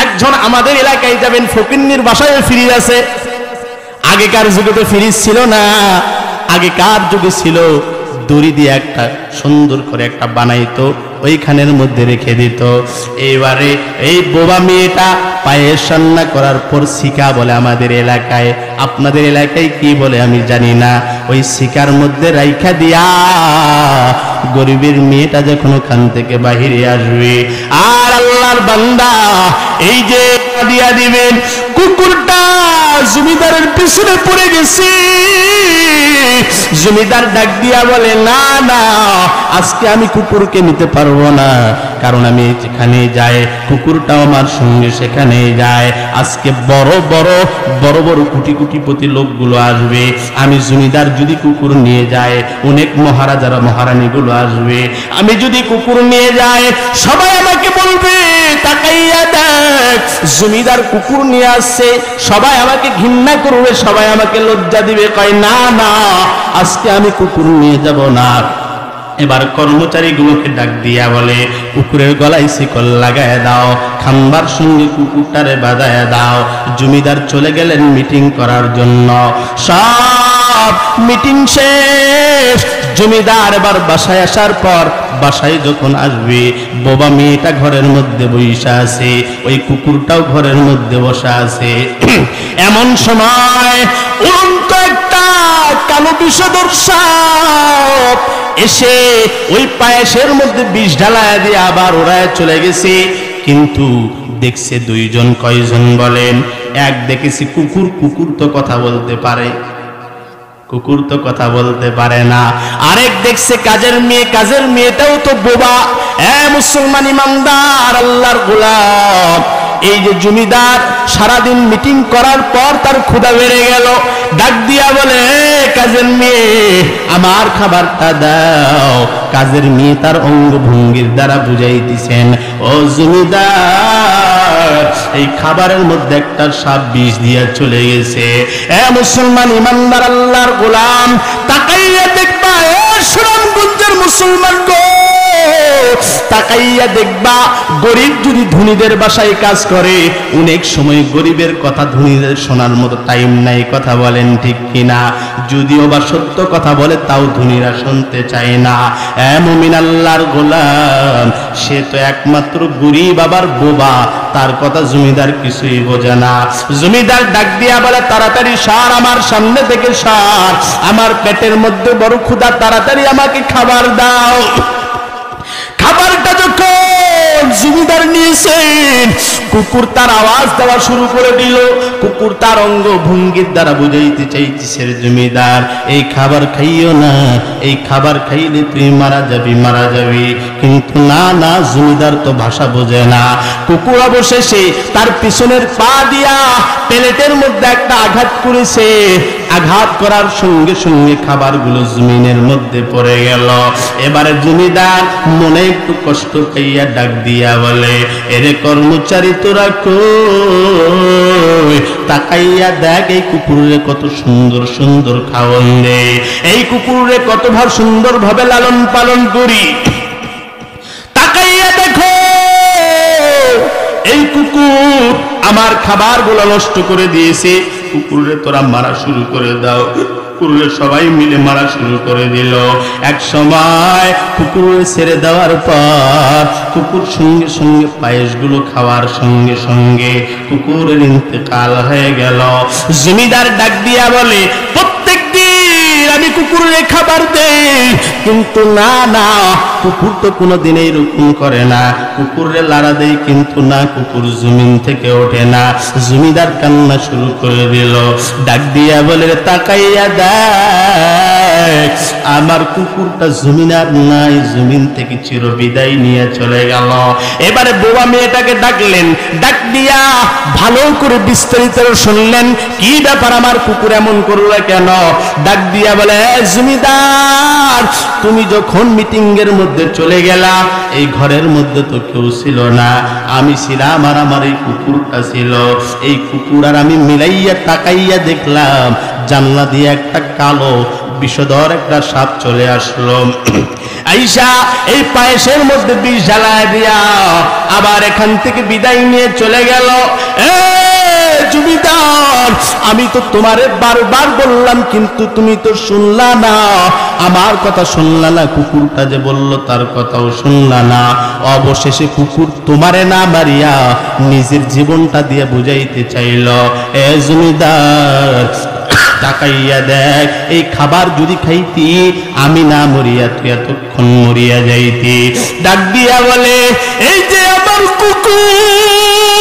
একজন আমাদের এলাকায় যাবেন, ফকিন্নির বাসায় ফ্রিজ আছে। আগেকার যুগে তো ফ্রিজ ছিল না, আগেকার যুগে ছিল দড়ি দিয়ে একটা সুন্দর করে একটা বানাইতো, ওইখানের মধ্যে রেখে দিত। এইবারে এই বোবা মেয়েটা পায়েস রান্না করার পর শিকা বলে আমাদের এলাকায়, আপনাদের এলাকায় কি বলে আমি জানি না, ওই শিকার মধ্যে রাইখা দিয়া গরিবের মেয়েটা যখন ওখান থেকে বাহিরে আসবে, আর আল্লাহর বান্দা এই যে দিয়া দিবেন, কুকুরটা জমিদারের পিছনে পড়ে গেছে। জমিদার ডাক দিয়া বলে, না না, আজকে আমি কুকুরকে নিতে পারবো না, কারণ আমি যেখানে যাই কুকুরটাও আমার সঙ্গে সেখানে যায়। আজকে বড় বড় বড় বড় কোটি কোটিপতি লোকগুলো আসবে, আমি জমিদার যদি কুকুর নিয়ে যায় অনেক মহারাজারা মহারানীগুলো আসবে, আমি যদি কুকুর নিয়ে যাই সবাই আমাকে বলবে তাকাইয়া দেখ জমিদার কুকুর নিয়ে আসছে, সবাই আমাকে ঘৃণা করবে, সবাই আমাকে লজ্জা দিবে। কয় না না, আজকে আমি কুকুর নিয়ে যাব না। এবার কর্মচারীগুলোকে ডাক দিয়া বলে, কুকুরের গলায় শিকল লাগায় দাও, খাম্বার সঙ্গে কুকুরটারে বাঁধায় দাও। জমিদার চলে গেলেন মিটিং করার জন্য। সব মিটিং শেষ, জমিদার এবার বাসায় আসার পর, বাসায় যখন আসবে বোবা মেয়েটা ঘরের মধ্যে বসে আছে, ওই কুকুরটাও ঘরের মধ্যে বসে আছে। এমন সময় উড়ন্ত একটা কালো বিষধর সাপ এসে ওই পায়েসের মধ্যে বিষ ঢালায় দিয়ে আবার ওড়ায় চলে গেছে। কিন্তু দেখছে দুইজন, কয়জন বলেন? এক দেখেছি কুকুর, কুকুর তো কথা বলতে পারে, কুকুর তো কথা বলতে পারে না। আরেক দেখছে কাজের মেয়ে, কাজের মেয়েটাও তো বোবা। মুসলমান ইমানদার আল্লাহর গোলাম, এই যে জমিদার সারাদিন মিটিং করার পর তার ক্ষুধা বেড়ে গেল, ডাক দিয়া বলে, কাজের মেয়ে আমার খাবারটা দাও। কাজের মেয়ে তার অঙ্গভঙ্গির দ্বারা বুঝাইতেছেন, ও জমিদার, এই খাবারের মধ্যে একটা সাপ বিষ দিয়া চলে গেছে। মুসলমান ইমানদার আল্লাহর গোলাম, তাকাইয়া দেখবা, সুনামগঞ্জের মুসলমান গো, তাকাইয়া দেখবা, গরিব যদি ধনীদের বাসায় কাজ করে, অনেক সময় গরিবের কথা ধনীদের শোনার মতো টাইম নাই, কথা বলেন ঠিক কিনা? যদিও বা সত্য কথা বলে তাও ধনীরা শুনতে চায় না। মুমিন আল্লাহর গোলাম, সে তো একমাত্র গরিব আবার বোবা, তার কথা জমিদার কিছুই বোঝে না। জমিদার ডাক দিয়া বলে, তাড়াতাড়ি সার, আমার সামনে থেকে সার, আমার পেটের মধ্যে বড় ক্ষুধা, তাড়াতাড়ি আমাকে খাবার দাও। খাবারটা যখন জমিদার নিয়েছেন, কুকুর তার আওয়াজ দেওয়া শুরু করে দিল। কুকুর তার অঙ্গ ভঙ্গির দ্বারা বুঝাইতে চাইছে, জমিদার এই খাবার খাইও না, এই খাবার খাইলে তুই মারা যাবি, মারা যাবি। কিন্তু না না, জমিদার তো ভাষা বোঝে না। কুকুর অবশেষে তার পিছনের পা দিয়া প্লেটের মধ্যে একটা আঘাত করেছে। আঘাত করার সঙ্গে সঙ্গে খাবারগুলো জমিনের মধ্যে পড়ে গেল। এবারে জমিদার মনে একটু কষ্ট পাইয়া ডাক দিয়া বলে, এরে কর্মচারী তোরা কই, তাকাইয়া দেখ এই কুকুরে কত সুন্দর সুন্দর খাওয়ান দেয়, এই কুকুরে কত সুন্দর ভাবে লালন পালন করি, তাকাইয়া দেখো এই কুকুর আমার খাবারগুলো নষ্ট করে দিয়েছে, কুকুরে তোরা মারা শুরু করে দাও। কুকুরে সবাই মিলে মারা শুরু করে দিল। এক সময় কুকুরে ছেড়ে দেওয়ার পর কুকুর সঙ্গে সঙ্গে পায়েসগুলো খাওয়ার সঙ্গে সঙ্গে কুকুরের ইন্তেকাল হয়ে গেল। জমিদার ডাক দিয়া বলে, আমি কুকুরে খাবার দেই, কিন্তু না না, কুকুর তো কোনোদিন এরকম করে না, কুকুরে লাড়া দেই কিন্তু না, কুকুর জমিন থেকে ওঠে না। জমিদার কান্না শুরু করে দিল, ডাক দিয়া বলে, তাকাইয়া দেখ আমার কুকুরটা জমিন আর নাই, জমিন থেকে চির বিদায় নিয়ে চলে গেল। এবারে বোবা মেয়েটাকে ডাকলেন, ডাক দিয়া ভালো করে বিস্তারিত শুনলেন, কি ব্যাপার আমার কুকুর এমন করলো কেন? ডাক দিয়া বলে, জমিদার তুমি যখন মিটিং এর মধ্যে চলে গেলা, এই ঘরের মধ্যে তো কেউ ছিল না, আমি ছিলাম আর আমার এই কুকুরটা ছিল। এই কুকুর আর আমি মিলাইয়া তাকাইয়া দেখলাম জানলা দিয়ে একটা কালো বিষধর একটা সাপ চলে আসলো। আইসা এই পায়েসের মধ্যে বিষ জ্বালায় দিয়া আবার এখান থেকে বিদায় নিয়ে চলে গেল। জমিদার আমি তো তোমারে বারবার বললাম, কিন্তু তুমি তো শুনলা না, আমার কথা শুনলা না, কুকুরটা যে বলল তার কথাও শুনলা না। অবশেষে কুকুর তোমারে না মারিয়া নিজের জীবনটা দিয়ে বুঝাইতে চাইল। এ জমিদার তাকাইয়া দেখ, এই খাবার যদি খাইতি আমি না মরিয়া তুই এতক্ষণ মরিয়া যাইতি। ডাক দিয়া বলে, এই যে আমার কুকুর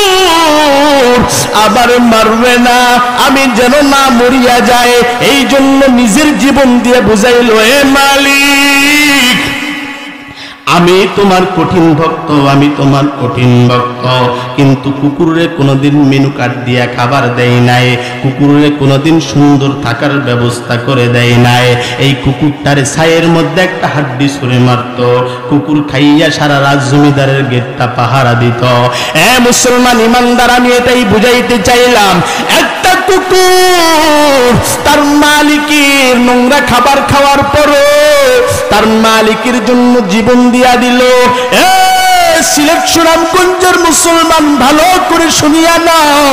আবার মারবে না, আমি যেন না মরিয়া যায়, এই জন্য নিজের জীবন দিয়ে বুঝাইল, এ মালিক আমি তোমার কঠিন ভক্ত, আমি তোমার কঠিন ভক্ত, কিন্তু কুকুরে কোনোদিন মেনু কার্ড দিয়া খাবার দেয় নাই, কুকুরে কোনোদিন সুন্দর থাকার ব্যবস্থা করে দেয় নাই। এই কুকুরটারে ছায়ের মধ্যে একটা হাড্ডি ছুঁড়ে মারত, কুকুর খাইয়া সারা রাত জমিদারের গেটটা পাহারা দিত। মুসলমান ইমানদার আমি এটাই বুঝাইতে চাইলাম, একটা কুকুর তার মালিকের নোংরা খাবার খাওয়ার পরও তার মালিকের জন্য জীবন দিয়া দিল। সিলেট সুনামগঞ্জের মুসলমান ভালো করে শুনিয়া নাও,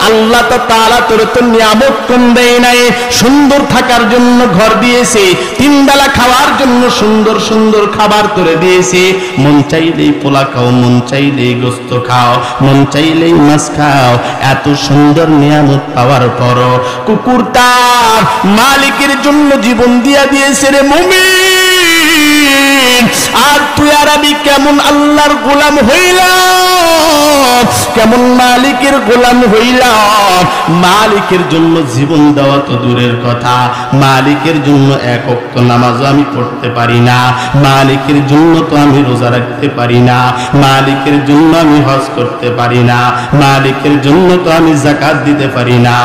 আল্লাহ তাআলা তোর তো নিয়ামত কম দেয় নাই, সুন্দর থাকার জন্য ঘর দিয়েছে, তিন বেলা খাওয়ার জন্য সুন্দর সুন্দর খাবার তোরে দিয়েছে, মন চাইলেই পোলা খাও, মন চাইলেই গোস্ত খাও, মন চাইলেই মাছ খাও, এত সুন্দর নিয়ামত পাওয়ার পরও কুকুর তার মালিকের জন্য জীবন দিয়া দিয়েছে। রে মুমিন, আর তুই আর আমি কেমন আল্লাহর গোলাম হইলাম, কেমন মালিকের গোলাম হইলাম। মালিকের জন্য জীবন দেওয়া তো দূরের কথা, মালিকের জন্য এক ওয়াক্ত নামাজও আমি পড়তে পারি না, মালিকের জন্য তো আমি রোজা রাখতে পারি না, মালিকের জন্য আমি হজ করতে পারি না, মালিকের জন্য তো আমি যাকাত দিতে পারি না,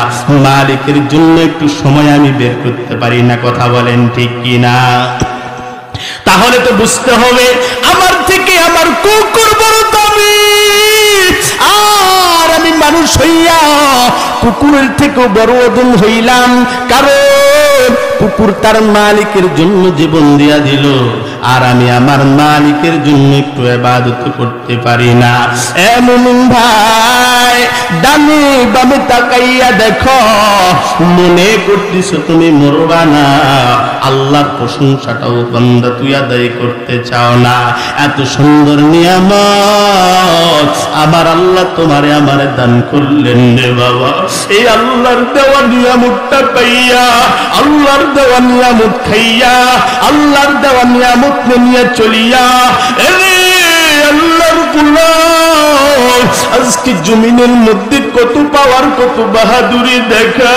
মালিকের জন্য একটু সময় আমি বের করতে পারি না। কথা বলেন ঠিক কি না? তাহলে তো বুঝতে হবে আমার থেকে আমার কুকুর বড় দামি, আর আমি মানুষ হইয়া কুকুরের থেকেও বড় ওজন হইলাম, কারণ কুকুর তার মালিকের জন্য জীবন দিয়া দিল, আর আমি আমার মালিকের জন্য একটু ইবাদত করতে পারি না। এ মুমিন ভাই, ডানে বামে তাকাইয়া দেখো, মনে করতেছ তুমি মরবা না, আল্লাহর প্রশংসাটাও বান্দা তুই আদায় করতে চাও না। এত সুন্দর নিয়ামত আমার আল্লাহ তোমারে আমারে দান করলেন রে বাবা। এই আল্লাহর দেওয়া নিয়ামতটা পাইয়া, আল্লাহর দেওয়া নিয়ামত খাইয়া, আল্লাহর দেওয়া নিয়ামত নিয়ে চলিয়া, এরে আল্লাহর গোলাম, আজকে জমিনের মধ্যে কত পাওয়ার, কত বাহাদুরি দেখা।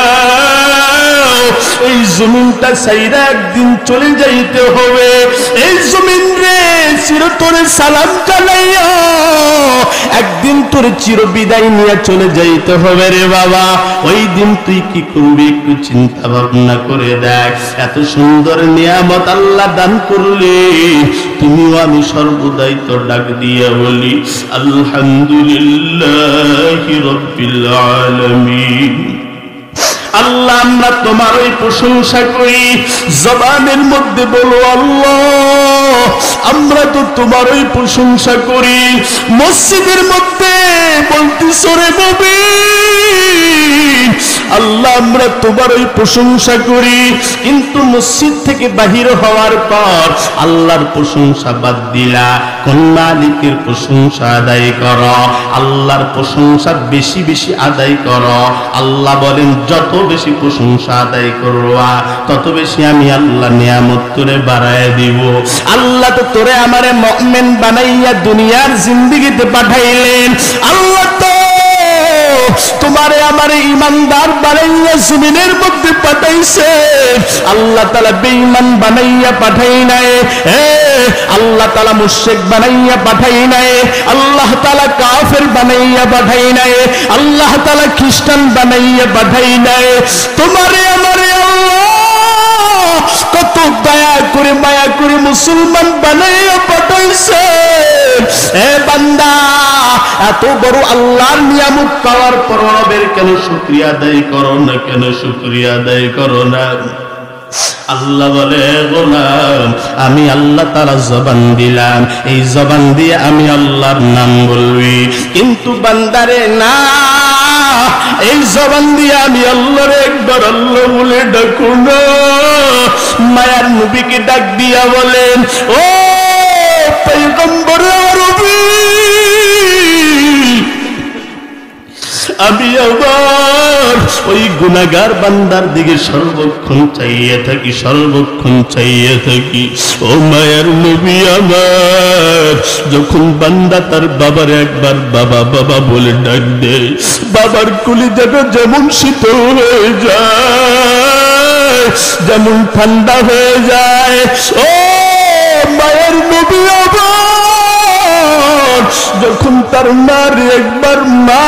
এই জমিনটা ছাইরা একদিন চলে যাইতে হবে। এই জমিন রে চিরতরে সালাম জানাইয়া একদিন তোর চির বিদায় নিয়ে চলে যাইতে হবে রে বাবা। ওই দিন তুই কি করবি একটু চিন্তা ভাবনা করে দেখ। এত সুন্দর নিয়ামত আল্লাহ দান করলে তুমিও আমি সর্বদাই তো ডাক দিয়ে বলি আলহামদুলিল্লাহি রাব্বিল আলামিন। আল্লাহ আমরা তোমার ওই প্রশংসা করি, জবানের মধ্যে বলো আল্লাহ। আমরা তো তোমার ওই প্রশংসা করি, মসজিদের মধ্যে বলতেছ রে মুমিন আল্লাহ আমরা তোমার ওই প্রশংসা করি, কিন্তু মসজিদ থেকে বাহির হওয়ার পর আল্লাহর প্রশংসা বাদ দিলা, কোন মালিকের প্রশংসা আদায় করো? আল্লাহর প্রশংসা বেশি বেশি আদায় করো। আল্লাহ বলেন যত বেশি প্রশংসা আদায় করবা তত বেশি আমি আল্লাহ নিয়ামত তোরে বাড়ায় দিব। আল্লাহ তো তোরে আমারে মুমিন বানাইয়া দুনিয়ার জিন্দেগিতে পাঠাইলেন। আল্লাহ তো তোমারে আমারে ঈমানদার বানাইয়া জমিনের মধ্যে পাঠাইছে। আল্লাহ তাআলা বেঈমান বানাইয়া পাঠাই নাই, আল্লাহ তাআলা মুশরিক বানাইয়া পাঠাই নাই, আল্লাহ তাআলা কাফের বানাইয়া পাঠাই নাই, আল্লাহ তাআলা খ্রিস্টান বানাইয়া পাঠাই নাই। তোমারে আমারে আল্লাহ কত দয়া করে মায়া করে মুসলমান বানাইয়া পাঠাইছে। এ বান্দা, এত বড় আল্লাহর নিয়ামত পাওয়ার পর রবের কেন শুকরিয়া আদায় করো না? কেন শুকরিয়া আদায় করো না? আল্লাহ বলে গোলাম আমি আল্লাহ তাআলা জবান দিলাম, এই জবান দিয়ে আমি আল্লাহর নাম বলবি, কিন্তু বান্দারে না, এই জবান দিয়ে আমি আল্লাহরে একবার আল্লাহ বলে ডাকো না। মায়ার নবীকে ডাক দিয়া বলেন ও পয়গম্বর আরবি, আমি আবার ওই গুনাহগার বান্দার দিকে সর্বক্ষণ চাইয়ে থাকি, সর্বক্ষণ চাইয়ে থাকি। ও মায়ার নবী আমার, যখন বান্দা তার বাবার একবার বাবা বাবা বলে ডাক দেয়, বাবার কলিজাটা যেমন শীতল হয়ে যায়, যেমন ঠান্ডা হয়ে যায়। ও মায়ের নবী আমার, যখন তার মার একবার মা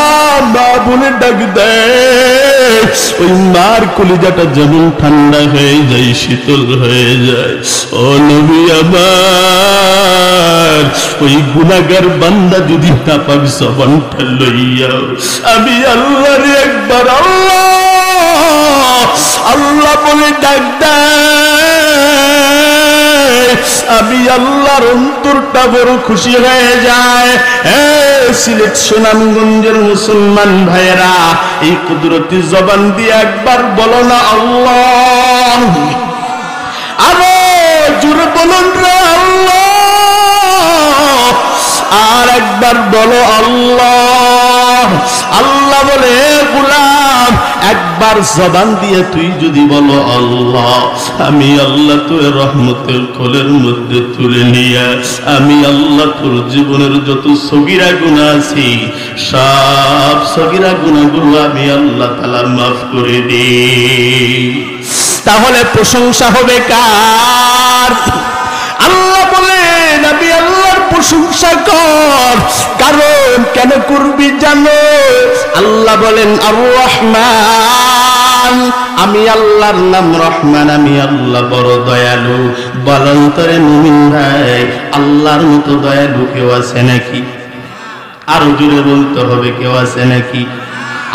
মা বলে ডাক দেয়, ওই মার কলিজাটা যেমন ঠান্ডা হয়ে যায়, শীতল হয়ে যায়। ও নবী আমার, ওই গুনাহগার বান্দা যদি নাপাক জবানটা লইয়া আমি আল্লাহর একবার আল্লাহ আল্লাহ বলে ডাক দেয়, আমি আল্লাহর অন্তরটা বড় খুশি হয়ে যায়। সিলেট সুনামগঞ্জের মুসলমান ভাইয়েরা, এই কুদরতি জবান দিয়ে একবার বলো না আল্লাহ, আরো জোরে বলুন রে আল্লাহ, আর একবার বলো আল্লাহ। আল্লাহ বলে গোলাম একবার জবান দিয়ে তুই যদি বলো আল্লাহ, আমি আল্লাহ তোর রহমতের কোলের মধ্যে তুলে নিয়ে আমি আল্লাহ তোর জীবনের যত সগীরা গুনাহ আছে সব সগীরা গুনাহগুলো আমি আল্লাহ তাআলা মাফ করে দিই। তাহলে প্রশংসা হবে কার? আল্লাহ বলেন আমি আল্লাহর প্রশংসা কর। কারণ কেন করবি জানো? আল্লাহ বলেন আর রহমান, আমি আল্লাহর নাম রহমান, আমি আল্লাহ বড় দয়ালু। বলন্তরে মুমিন ভাই, আল্লাহর মতো দয়ালু কেউ আছে নাকি? আরো জোরে বলতে হবে, কেউ আছে নাকি?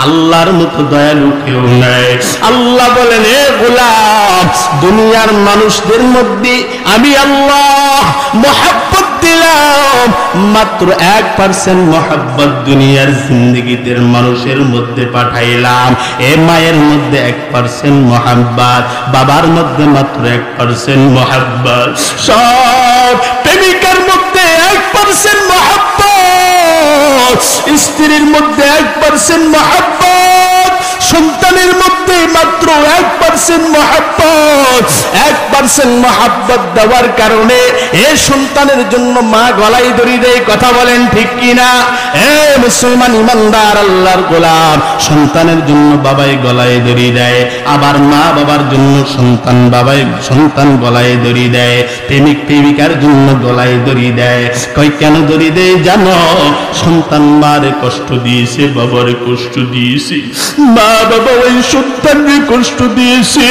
আল্লাহর মতো দয়ালু কেউ নাই। আল্লাহ বলেন এ গোলাম, দুনিয়ার মানুষদের মধ্যে আমি আল্লাহ মহব্বত দিলাম মাত্র 1% মহব্বত দুনিয়ার জিন্দেগীতে মানুষের মধ্যে পাঠাইলাম। এ মায়ের মধ্যে 1% মহব্বত, বাবার মধ্যে মাত্র 1% মহব্বত, সব প্রেমিকার মধ্যে 1% মহব্বত, স্ত্রীর মধ্যে 1% মহব্বত, সন্তানের মধ্যে মাত্র 1% মহব্বত, 1% মহব্বত দেওয়ার কারণে এই সন্তানের জন্য মা গলায় দড়ি দেয়। কথা বলেন ঠিক কিনা? এ মুসলমান ইমানদার আল্লাহর গোলাম, সন্তানের জন্য বাবাই গলায় দড়ি দেয়, আবার মা বাবার জন্য সন্তান গলায় দড়ি দেয়, প্রেমিক প্রেমিকার জন্য গলায় দড়ি দেয়। কই কেন দড়ি দেয় জানো? সন্তান মারে কষ্ট দিয়েছে, বাবারে কষ্ট দিয়েছে, মা বাবা ওই সন্তানকে কষ্ট দিয়েছে,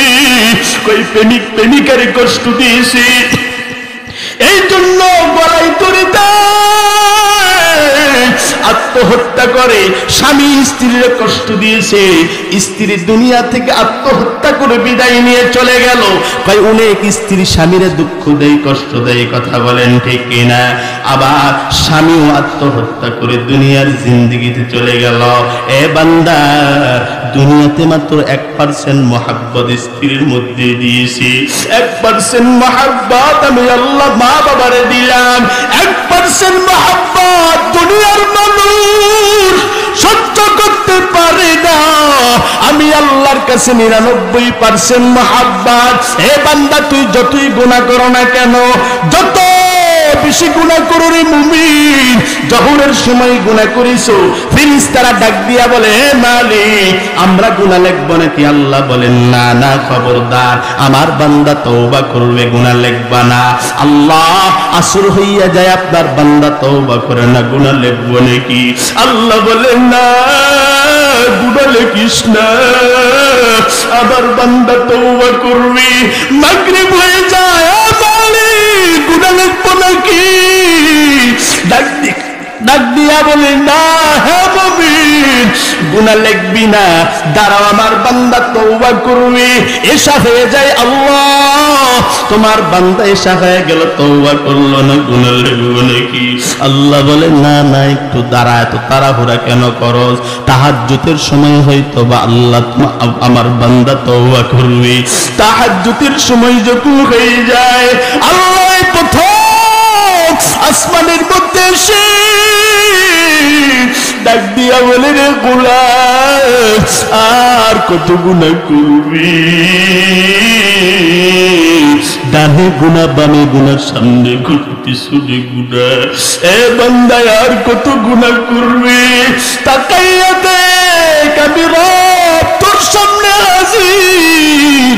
কই প্রেমিক প্রেমিকারে কষ্ট দিয়েছে, এই জন্য গলায় দড়ি দেয়, আত্মহত্যা করে। স্বামী স্ত্রীর কষ্ট দিয়েছে, স্ত্রী দুনিয়া থেকে আত্মহত্যা করে বিদায় নিয়ে চলে গেল, ভাই অনেক স্ত্রী স্বামীরে দুঃখ দেয়, কষ্ট দেয়। কথা বলেন ঠিক কিনা? আবার স্বামীও আত্মহত্যা করে দুনিয়ার জিন্দেগিতে চলে গেল। এ বান্দা, দুনিয়াতে মাত্র 1% মহব্বত স্ত্রীর মধ্যে দিয়েছি, 1% মহব্বত আমি আল্লাহ মা বাবারে দিলাম। 1% মহব্বত দুনিয়ার মানুষ সহ্য করতে পারে না, আমি আল্লাহর কাছে 99% মহব্বত। এ বান্দা, তুই যতই গুনাহ করো না কেন, যত বেশি গুনাহ করো রে মুমিন, জোহরের সময় গুনাহ করিছো, ফেরেশতারা ডাক দিয়া বলে, হে মালিক আমরা গুনাহ লিখব নাকি? আল্লাহ বলেন, না না, খবরদার, আমার বান্দা তওবা করবে, গুনাহ লিখবা না। আল্লাহ আসর হইয়া যায়, আপনার বান্দা তওবা করে না, গুনাহ লিখব নাকি? আল্লাহ বলেন, না গুনাহ লিখিস না, আবার বান্দা তওবা করবে। মাগরিব হয়ে যায়, গুনাহ লিখবো নাকি? ডাক দিয়া বলে, না হে মুমিন গুনাহ লিখবি না, দাঁড়াও আমার বান্দা তওবা করবে। এশা হয়ে যায়, আল্লাহ তোমার বান্দা এশা হয়ে গেল, তওবা করলো না, গুনাহ লিখবো নাকি? আল্লাহ বলে, না না, একটু দাঁড়া, এত তাড়াহুড়া কেন করস? তাহাজ্জুদের সময় হয়তো বা আল্লাহ আমার বান্দা তওবা করবে। তাহাজ্জুদের সময় যখন হয়ে যায়, আল্লাহ প্রথম আসমানের মধ্যে এসে ডাক দিয়া বলে, রে গোলাম আর কত গুনাহ করবি? ডানে গুনাহ, বামে গুনাহ, সামনে গুনাহ, পিছনে গুনাহ, এ বান্দা আর কত গুনাহ করবি? তাকাইয়া দেখ, আমি রব তোর সামনে হাজির,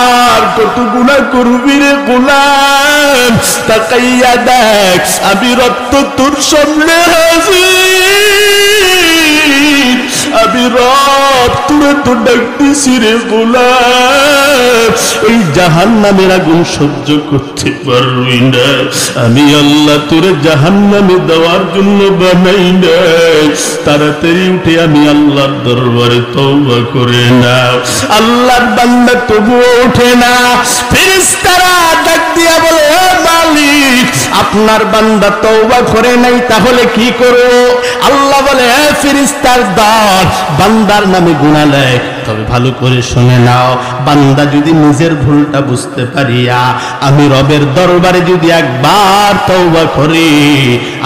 আর কত গুনাহ করবি রে গোলাম? তাকাইয়া দেখ, আমি রব তোর সামনে হাজির, আমি রব তোরে তো ডাকতেছি রে গোলাম। এই জাহান্নামের আগুন সহ্য করতে পারবি না, আমি আল্লাহ তোরে জাহান্নামে দেওয়ার জন্য বানাই নাই। তাড়াতাড়ি উঠে আমি আল্লাহর দরবারে তওবা করে নাও। আল্লাহর বান্দা তবুও ওঠে না। ফেরেশতারা ডাক দিয়া বলে, হে মালিক আপনার বান্দা তওবা করে নাই, তাহলে কি করব? আল্লাহ বলে, হে ফেরেশতার দল, বান্দার নামে গুনাহ লেখ, তবে ভালো করে শুনে নাও, বান্দা যদি নিজের ভুলটা বুঝতে পারিয়া আমি রবের দরবারে যদি একবার তওবা করি,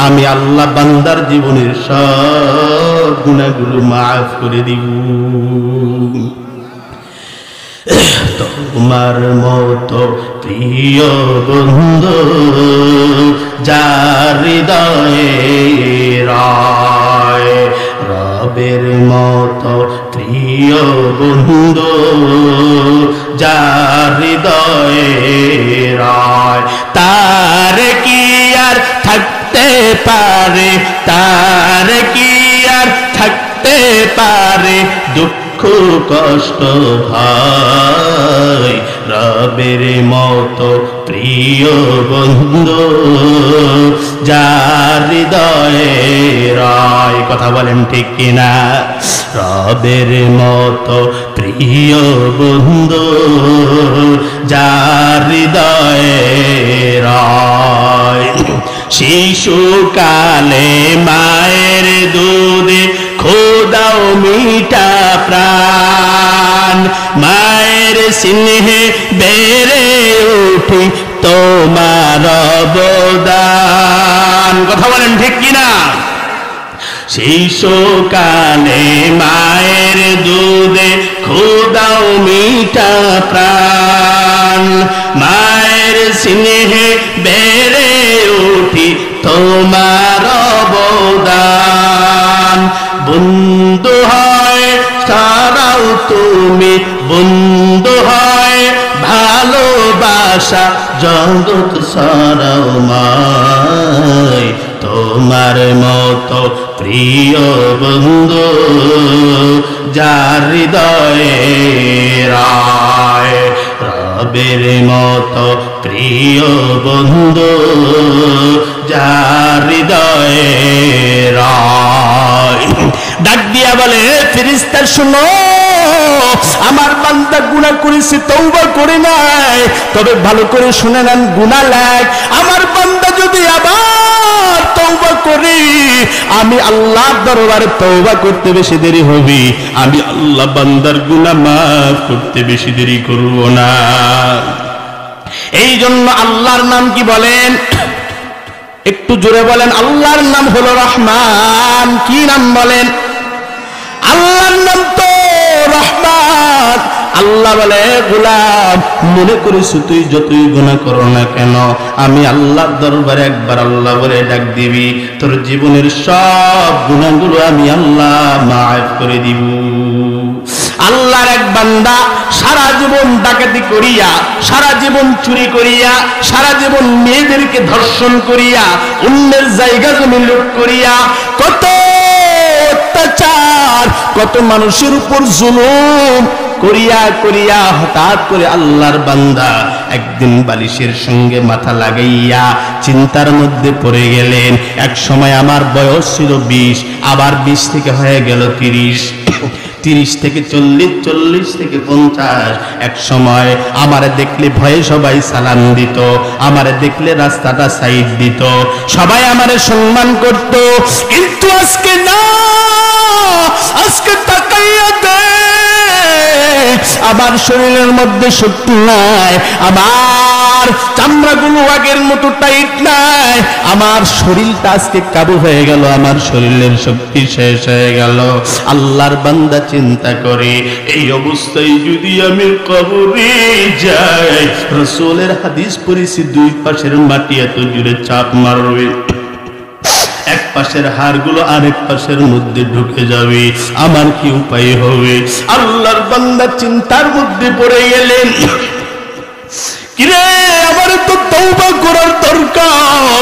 আমি আল্লাহ বান্দার জীবনের সব গুনাহগুলো মাফ করে দিব। তোমার মতো প্রিয় বন্ধু যার হৃদয়ে রায়, রবের মতো প্রিয় বন্ধু যার হৃদয়ে রায়, তার কি আর থাকতে পারে, তার কি আর থাকতে পারে দুঃখ কষ্ট ভাই, রবের মতো প্রিয় বন্ধু যার হৃদয়ে রায়। কথা বলেন ঠিক কিনা? রবের মতো প্রিয় বন্ধু যার হৃদয়ে রায়। শিশুকালে মায়ের দুধে খোদাও মিঠা প্রাণ, মায়ের স্নেহে বেড়ে উঠি তোমার অবদান। কথা বলেন ঠিক কিনা? শিশুকালে মায়ের দুধে খোদাও মিঠা প্রাণ, মায়ের স্নেহে বেড়ে উঠি তোমার অবদান। বন্ধু হয় ছাড়াও তুমি, বন্ধু হয় ভালোবাসা, জগৎ সারাও মায় তোমার মতো প্রিয় বন্ধু যার হৃদয়ে রায়, রবের মতো প্রিয় বন্ধু যার হৃদয়ে রায়। ডাক দিয়া বলে ফেরেশতা শোনো, আমার বান্দা গুনাহ করেছে, তওবা করে নাই, তবে ভালো করে শুনে নেন গুনাহ লাগ। আমার বান্দা যদি আবার তওবা করে, আমি আল্লাহর দরবারে তওবা করতে বেশি দেরি হবে, আমি আল্লাহ বান্দার গুনাহ মাফ করতে বেশি দেরি করব না। এই জন্য আল্লাহর নাম কি বলেন? একটু জোরে বলেন। আল্লাহর নাম হলো রহমান। কি নাম বলেন? আল্লাহর নাম তো রহমান। আল্লাহ বলে গোলাম, মনে করিস তুই যতই গুনাহ করো না কেন, আমি আল্লাহর দরবারে একবার আল্লাহ বলে ডাক দিবি, তোর জীবনের সব গুনাহগুলো আমি আল্লাহ মাফ করে দিব। আল্লাহর এক বান্দা সারা জীবন ডাকাতি করিয়া, সারা জীবন চুরি করিয়া, সারা জীবন মেয়েদেরকে ধর্ষণ করিয়া, অন্যের জায়গা জমি লুট করিয়া, কত অত্যাচার, কত মানুষের উপর জুলুম করিয়া করিয়া হঠাৎ করে আল্লাহর বান্দা একদিন বালিশের সঙ্গে মাথা লাগাইয়া চিন্তার মধ্যে পড়ে গেলেন। এক সময় আমার বয়স ছিল 20, আবার 20 থেকে হয়ে গেল 30, 30 থেকে 40, 40 থেকে 50। এক সময় আমারে দেখলে ভয়ে সবাই সালাম দিত, আমারে দেখলে রাস্তাটা সাইড দিত, সবাই আমারে সম্মান করত। কিন্তু আজকে না, আজকে তাকাইয়া দেখ, আমার শরীরের মধ্যে শক্তি নাই, আমার চামড়াগুলো আগের মতো টাইট নাই, আমার শরীরটা আজকে কাবু হয়ে গেল, আমার শরীরের শক্তি শেষ হয়ে গেল। আল্লাহর বান্দা চিন্তা করে, এই অবস্থায় যদি আমি কবরে যাই, রাসূলের হাদিস পড়েছি, দুই পাশের মাটি এত জোরে চাপ মারবে, এক পাশের হাড়গুলো আরেক পাশের মধ্যে ঢুকে যাবে, আমার কি উপায় হবে? আল্লাহর বান্দা চিন্তার মধ্যে পড়ে গেলেন। কিরে, আমার তো তওবা করার দরকার,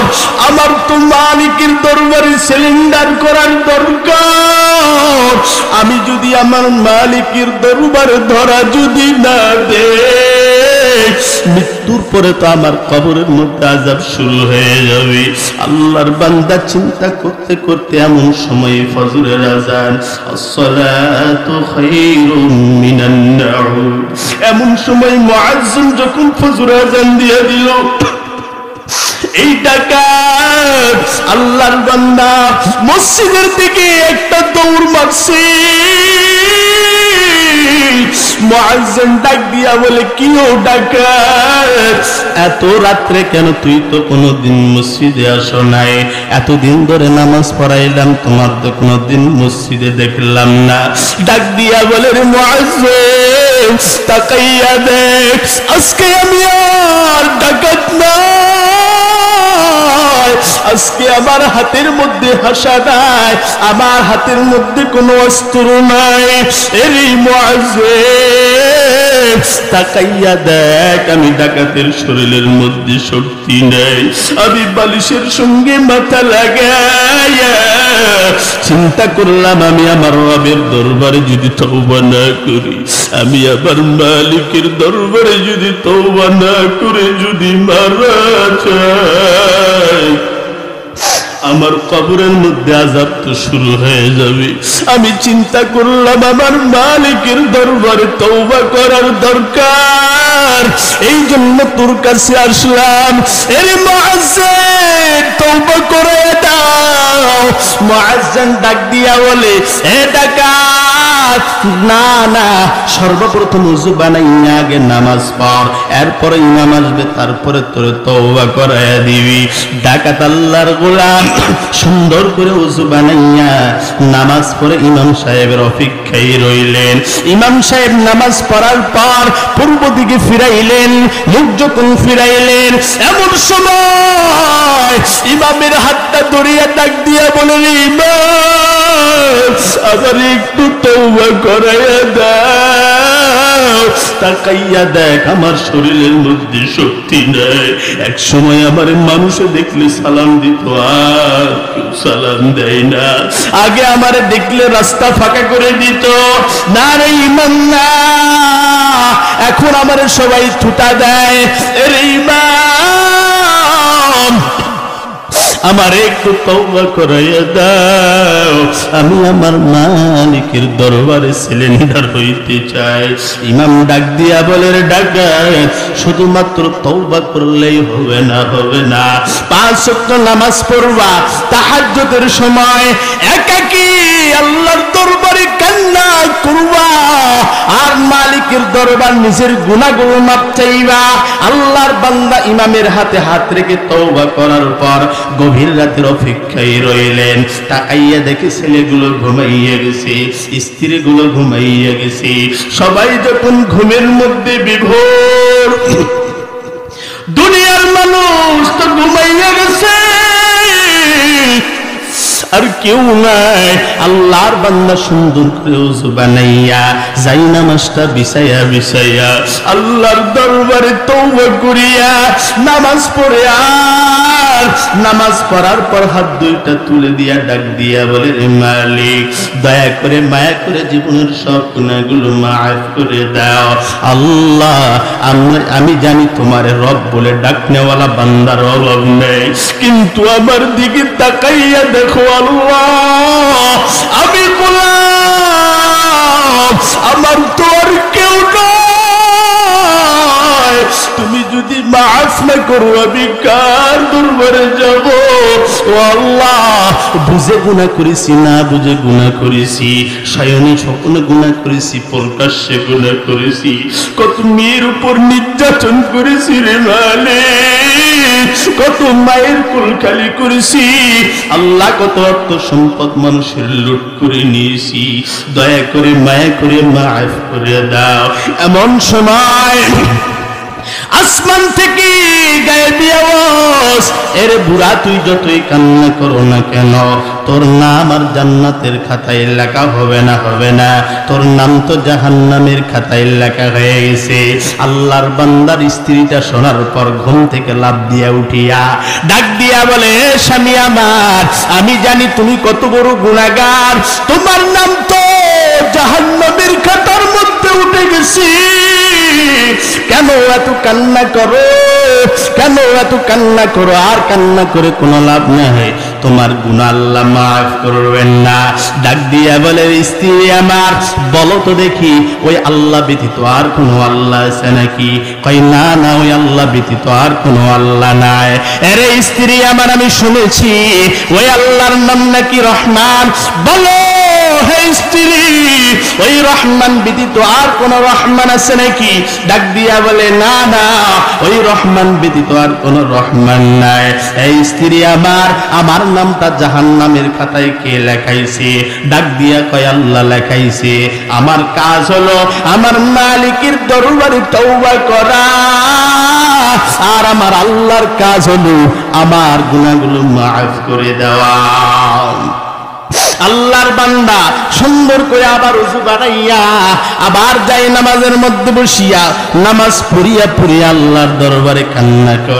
আমার তো মালিকের দরবারে সিলিন্ডার করার দরকার। আমি যদি আমার মালিকের দরবারে ধরা যদি না দে, মৃত্যুর পরে তো আমার কবরের মধ্যে আযাব শুরু হয়ে যাবে। আল্লাহর বান্দা চিন্তা করতে করতে এমন সময় ফজরের আযান, আসসালাতু খায়রুম মিনান নাউম, এমন সময় মুয়াজ্জিন যখন ফজরের আযান দিয়ে দিল, এই ডাকাত আল্লাহর বান্দা মসজিদের দিকে একটা দৌড় মারছে। মুয়াজ্জিন ডাক দিয়া বলে, কি ও ডাকাত, এত রাত্রে কেন? তুই তো কোনোদিন মসজিদে আসো নাই, এতদিন ধরে নামাজ পড়াইলাম, তোমার তো কোনোদিন মসজিদে দেখলাম না। ডাক দিয়া বলে, রে মুয়াজ্জিন, তাকাইয়া দেখ, আজকে আমি আর ডাকাত না, আজকে আমার হাতের মধ্যে হাসা নাই, আমার হাতের মধ্যে কোনো অস্ত্র নাই। এই মুয়াজ্জিন, তাকাইয়া দেখ, আমি ডাকাতের শরীরের মধ্যে শক্তি নেই, আমি বালিশের সঙ্গে মাথা লাগাইয়া চিন্তা করলাম, আমি আমার রবের দরবারে যদি তওবা না করি, আমি আবার মালিকের দরবারে যদি তওবা না করে যদি মারা যাই, আমার কবরের মধ্যে আযাব তো শুরু হয়ে যাবে। আমি চিন্তা করলাম, আমার মালিকের দরবারে তওবা করার দরকার, এই জন্য তোর কাছে আসলাম। এই মুয়াজ্জিন, তওবা করে দাও। মুয়াজ্জিন ডাক দিয়া বলে, হে ডাকাত, না না, সর্বপ্রথম ওযু বানাইয়া আগে নামাজ পড়, এরপরে ইমাম আসবে, তারপরে তোর তওবা করায়া দিবি। ডাকাত আল্লাহর গোলাম সুন্দর করে ওযু বানাইয়া নামাজ পড়ে ইমাম সাহেবের অপেক্ষায় রইলেন। ইমাম সাহেব নামাজ পড়ার পর পূর্ব দিকে ফিরাইলেন। মুখ যখন ফিরাইলেন, এমন সময় ইমামের হাতটা ধরিয়া ডাক দিয়া বলেন, ইমাম আবার একটু তওবা করাইয়া দাও। তাকাইয়া দেখ আমার শরীরের মধ্যে শক্তি নাই। এক সময় আমার মানুষে দেখলে সালাম দিত, আর কেউ সালাম দেয় না। আগে আমার দেখলে রাস্তা ফাঁকা করে দিত, না রে ইমাম না, এখন আমার সবাই ছুটা দেয়। এরে ইমাম আমার একটু তওবা করাইয়া দাও, আমি আমার মালিকের দরবারে সিলিন্ডার হইতে চাই। ইমাম ডাক দিয়া বলে, রে ডাকাত, শুধুমাত্র তওবা করলেই হবে না, হবে না। 5 ওয়াক্ত নামাজ পড়বা, তাহাজ্জুদের সময় একাকী আল্লাহর দরবারে কান্না করবা, আর মালিকের দরবার নিজের গুনাহগুলো মাপ চাইবা। আল্লাহর বান্দা ইমামের হাতে হাত রেখে তওবা করার পর গভীর রাতের অপেক্ষায় রইলেন। তাকাইয়া দেখে ছেলেগুলো ঘুমাইয়া গেছে, স্ত্রীগুলো ঘুমাইয়া গেছে, সবাই যখন ঘুমের মধ্যে বিভোর, দুনিয়ার মানুষ তো ঘুমাইয়া গেছে, আর কেউ নাই। আল্লাহর বান্দা সুন্দর করে ওযু বানাইয়া যাই নামাজটা বিছাইয়া বিছাইয়া আল্লাহর দরবারে তওবা করিয়া নামাজ পড়ে, আর নামাজ পড়ার পর হাত দুইটা তুলে দিয়া ডাক দিয়া বলে, রে মালিক, দয়া করে মায়া করে জীবনের সব গুনাহগুলো মাফ করে দাও। আল্লাহ আমি জানি তোমার রব বলে ডাকনেওয়ালা বান্দার অভাব নেই, কিন্তু আমার দিকে তাকাইয়া দেখো আল্লাহ, আমি গোলাম, আমার তো আর কেউ নয়। তুমি যদি মাফ না করো আমি কার দরবারে যাব? ও আল্লাহ, বুঝে গুনাহ করেছি, না বুঝে গুনাহ করেছি, শয়নে স্বপ্নে গুনাহ করেছি, প্রকাশ্যে গুনাহ করেছি, কত মেয়ের উপর নির্যাতন করেছি রে মালিক, কত মায়ের কুল খালি করেছি আল্লাহ, কত অর্থ সম্পদ মানুষের লুট করে নিয়েছি, দয়া করে মায়া করে মাফ করে দাও। এমন সময় আসমান থেকে গায়েবী আওয়াজ, এর বুড়া তুই যতই কান্না করো না কেন, তোর নাম আর জান্নাতের খাতায় লেখা হবে না, হবে না, তোর নাম তো জাহান্নামের খাতায় লেখা হয়ে গেছে। আল্লাহর বান্দার স্ত্রীটা শোনার পর ঘুম থেকে লাফ দিয়া উঠিয়া ডাক দিয়া বলে, স্বামী আমার, আমি জানি তুমি কত বড় গুনাহগার, তোমার নাম তো জাহান্নামের খাতার মধ্যে উঠে গেছে, কেন এত কান্না করো, কেন এত কান্না করো? আর কান্না করে কোনো লাভ নাই, তোমার গুনাহ আল্লাহ মাফ করবেন না। ডাক দিয়া বলে, স্ত্রী আমার, বলো তো দেখি ওই আল্লাহ ব্যতীত আর কোনো আল্লাহ আছে নাকি? কয় না না, ওই আল্লাহ ব্যতীত আর কোনো আল্লাহ নাই। আরে স্ত্রী আমার, আমি শুনেছি ওই আল্লাহর নাম নাকি রহমান। বলো হে স্ত্রী, ওই রহমান ব্যতীত আর কোন রহমান আছে নাকি? ডাক দিয়া বলে, না না, ওই রহমান ব্যতীত আর কোন রহমান নাই। এই স্ত্রী আমার, আমার নামটা জাহান্নামের খাতায় কে লেখাইছে? ডাক দিয়া কয়, আল্লাহ লেখাইছে। আমার কাজ হলো আমার মালিকের দরবারে তওবা করা, আর আমার আল্লাহর কাজ হলো আমার গুনাহগুলো মাফ করে দেওয়া। আল্লাহর বান্দা সুন্দর করে আবার ওযু বানাইয়া আবার যায় নামাজের মধ্যে বসিয়া নামাজ পড়িয়া পড়িয়া আল্লাহর দরবারে কান্না করে।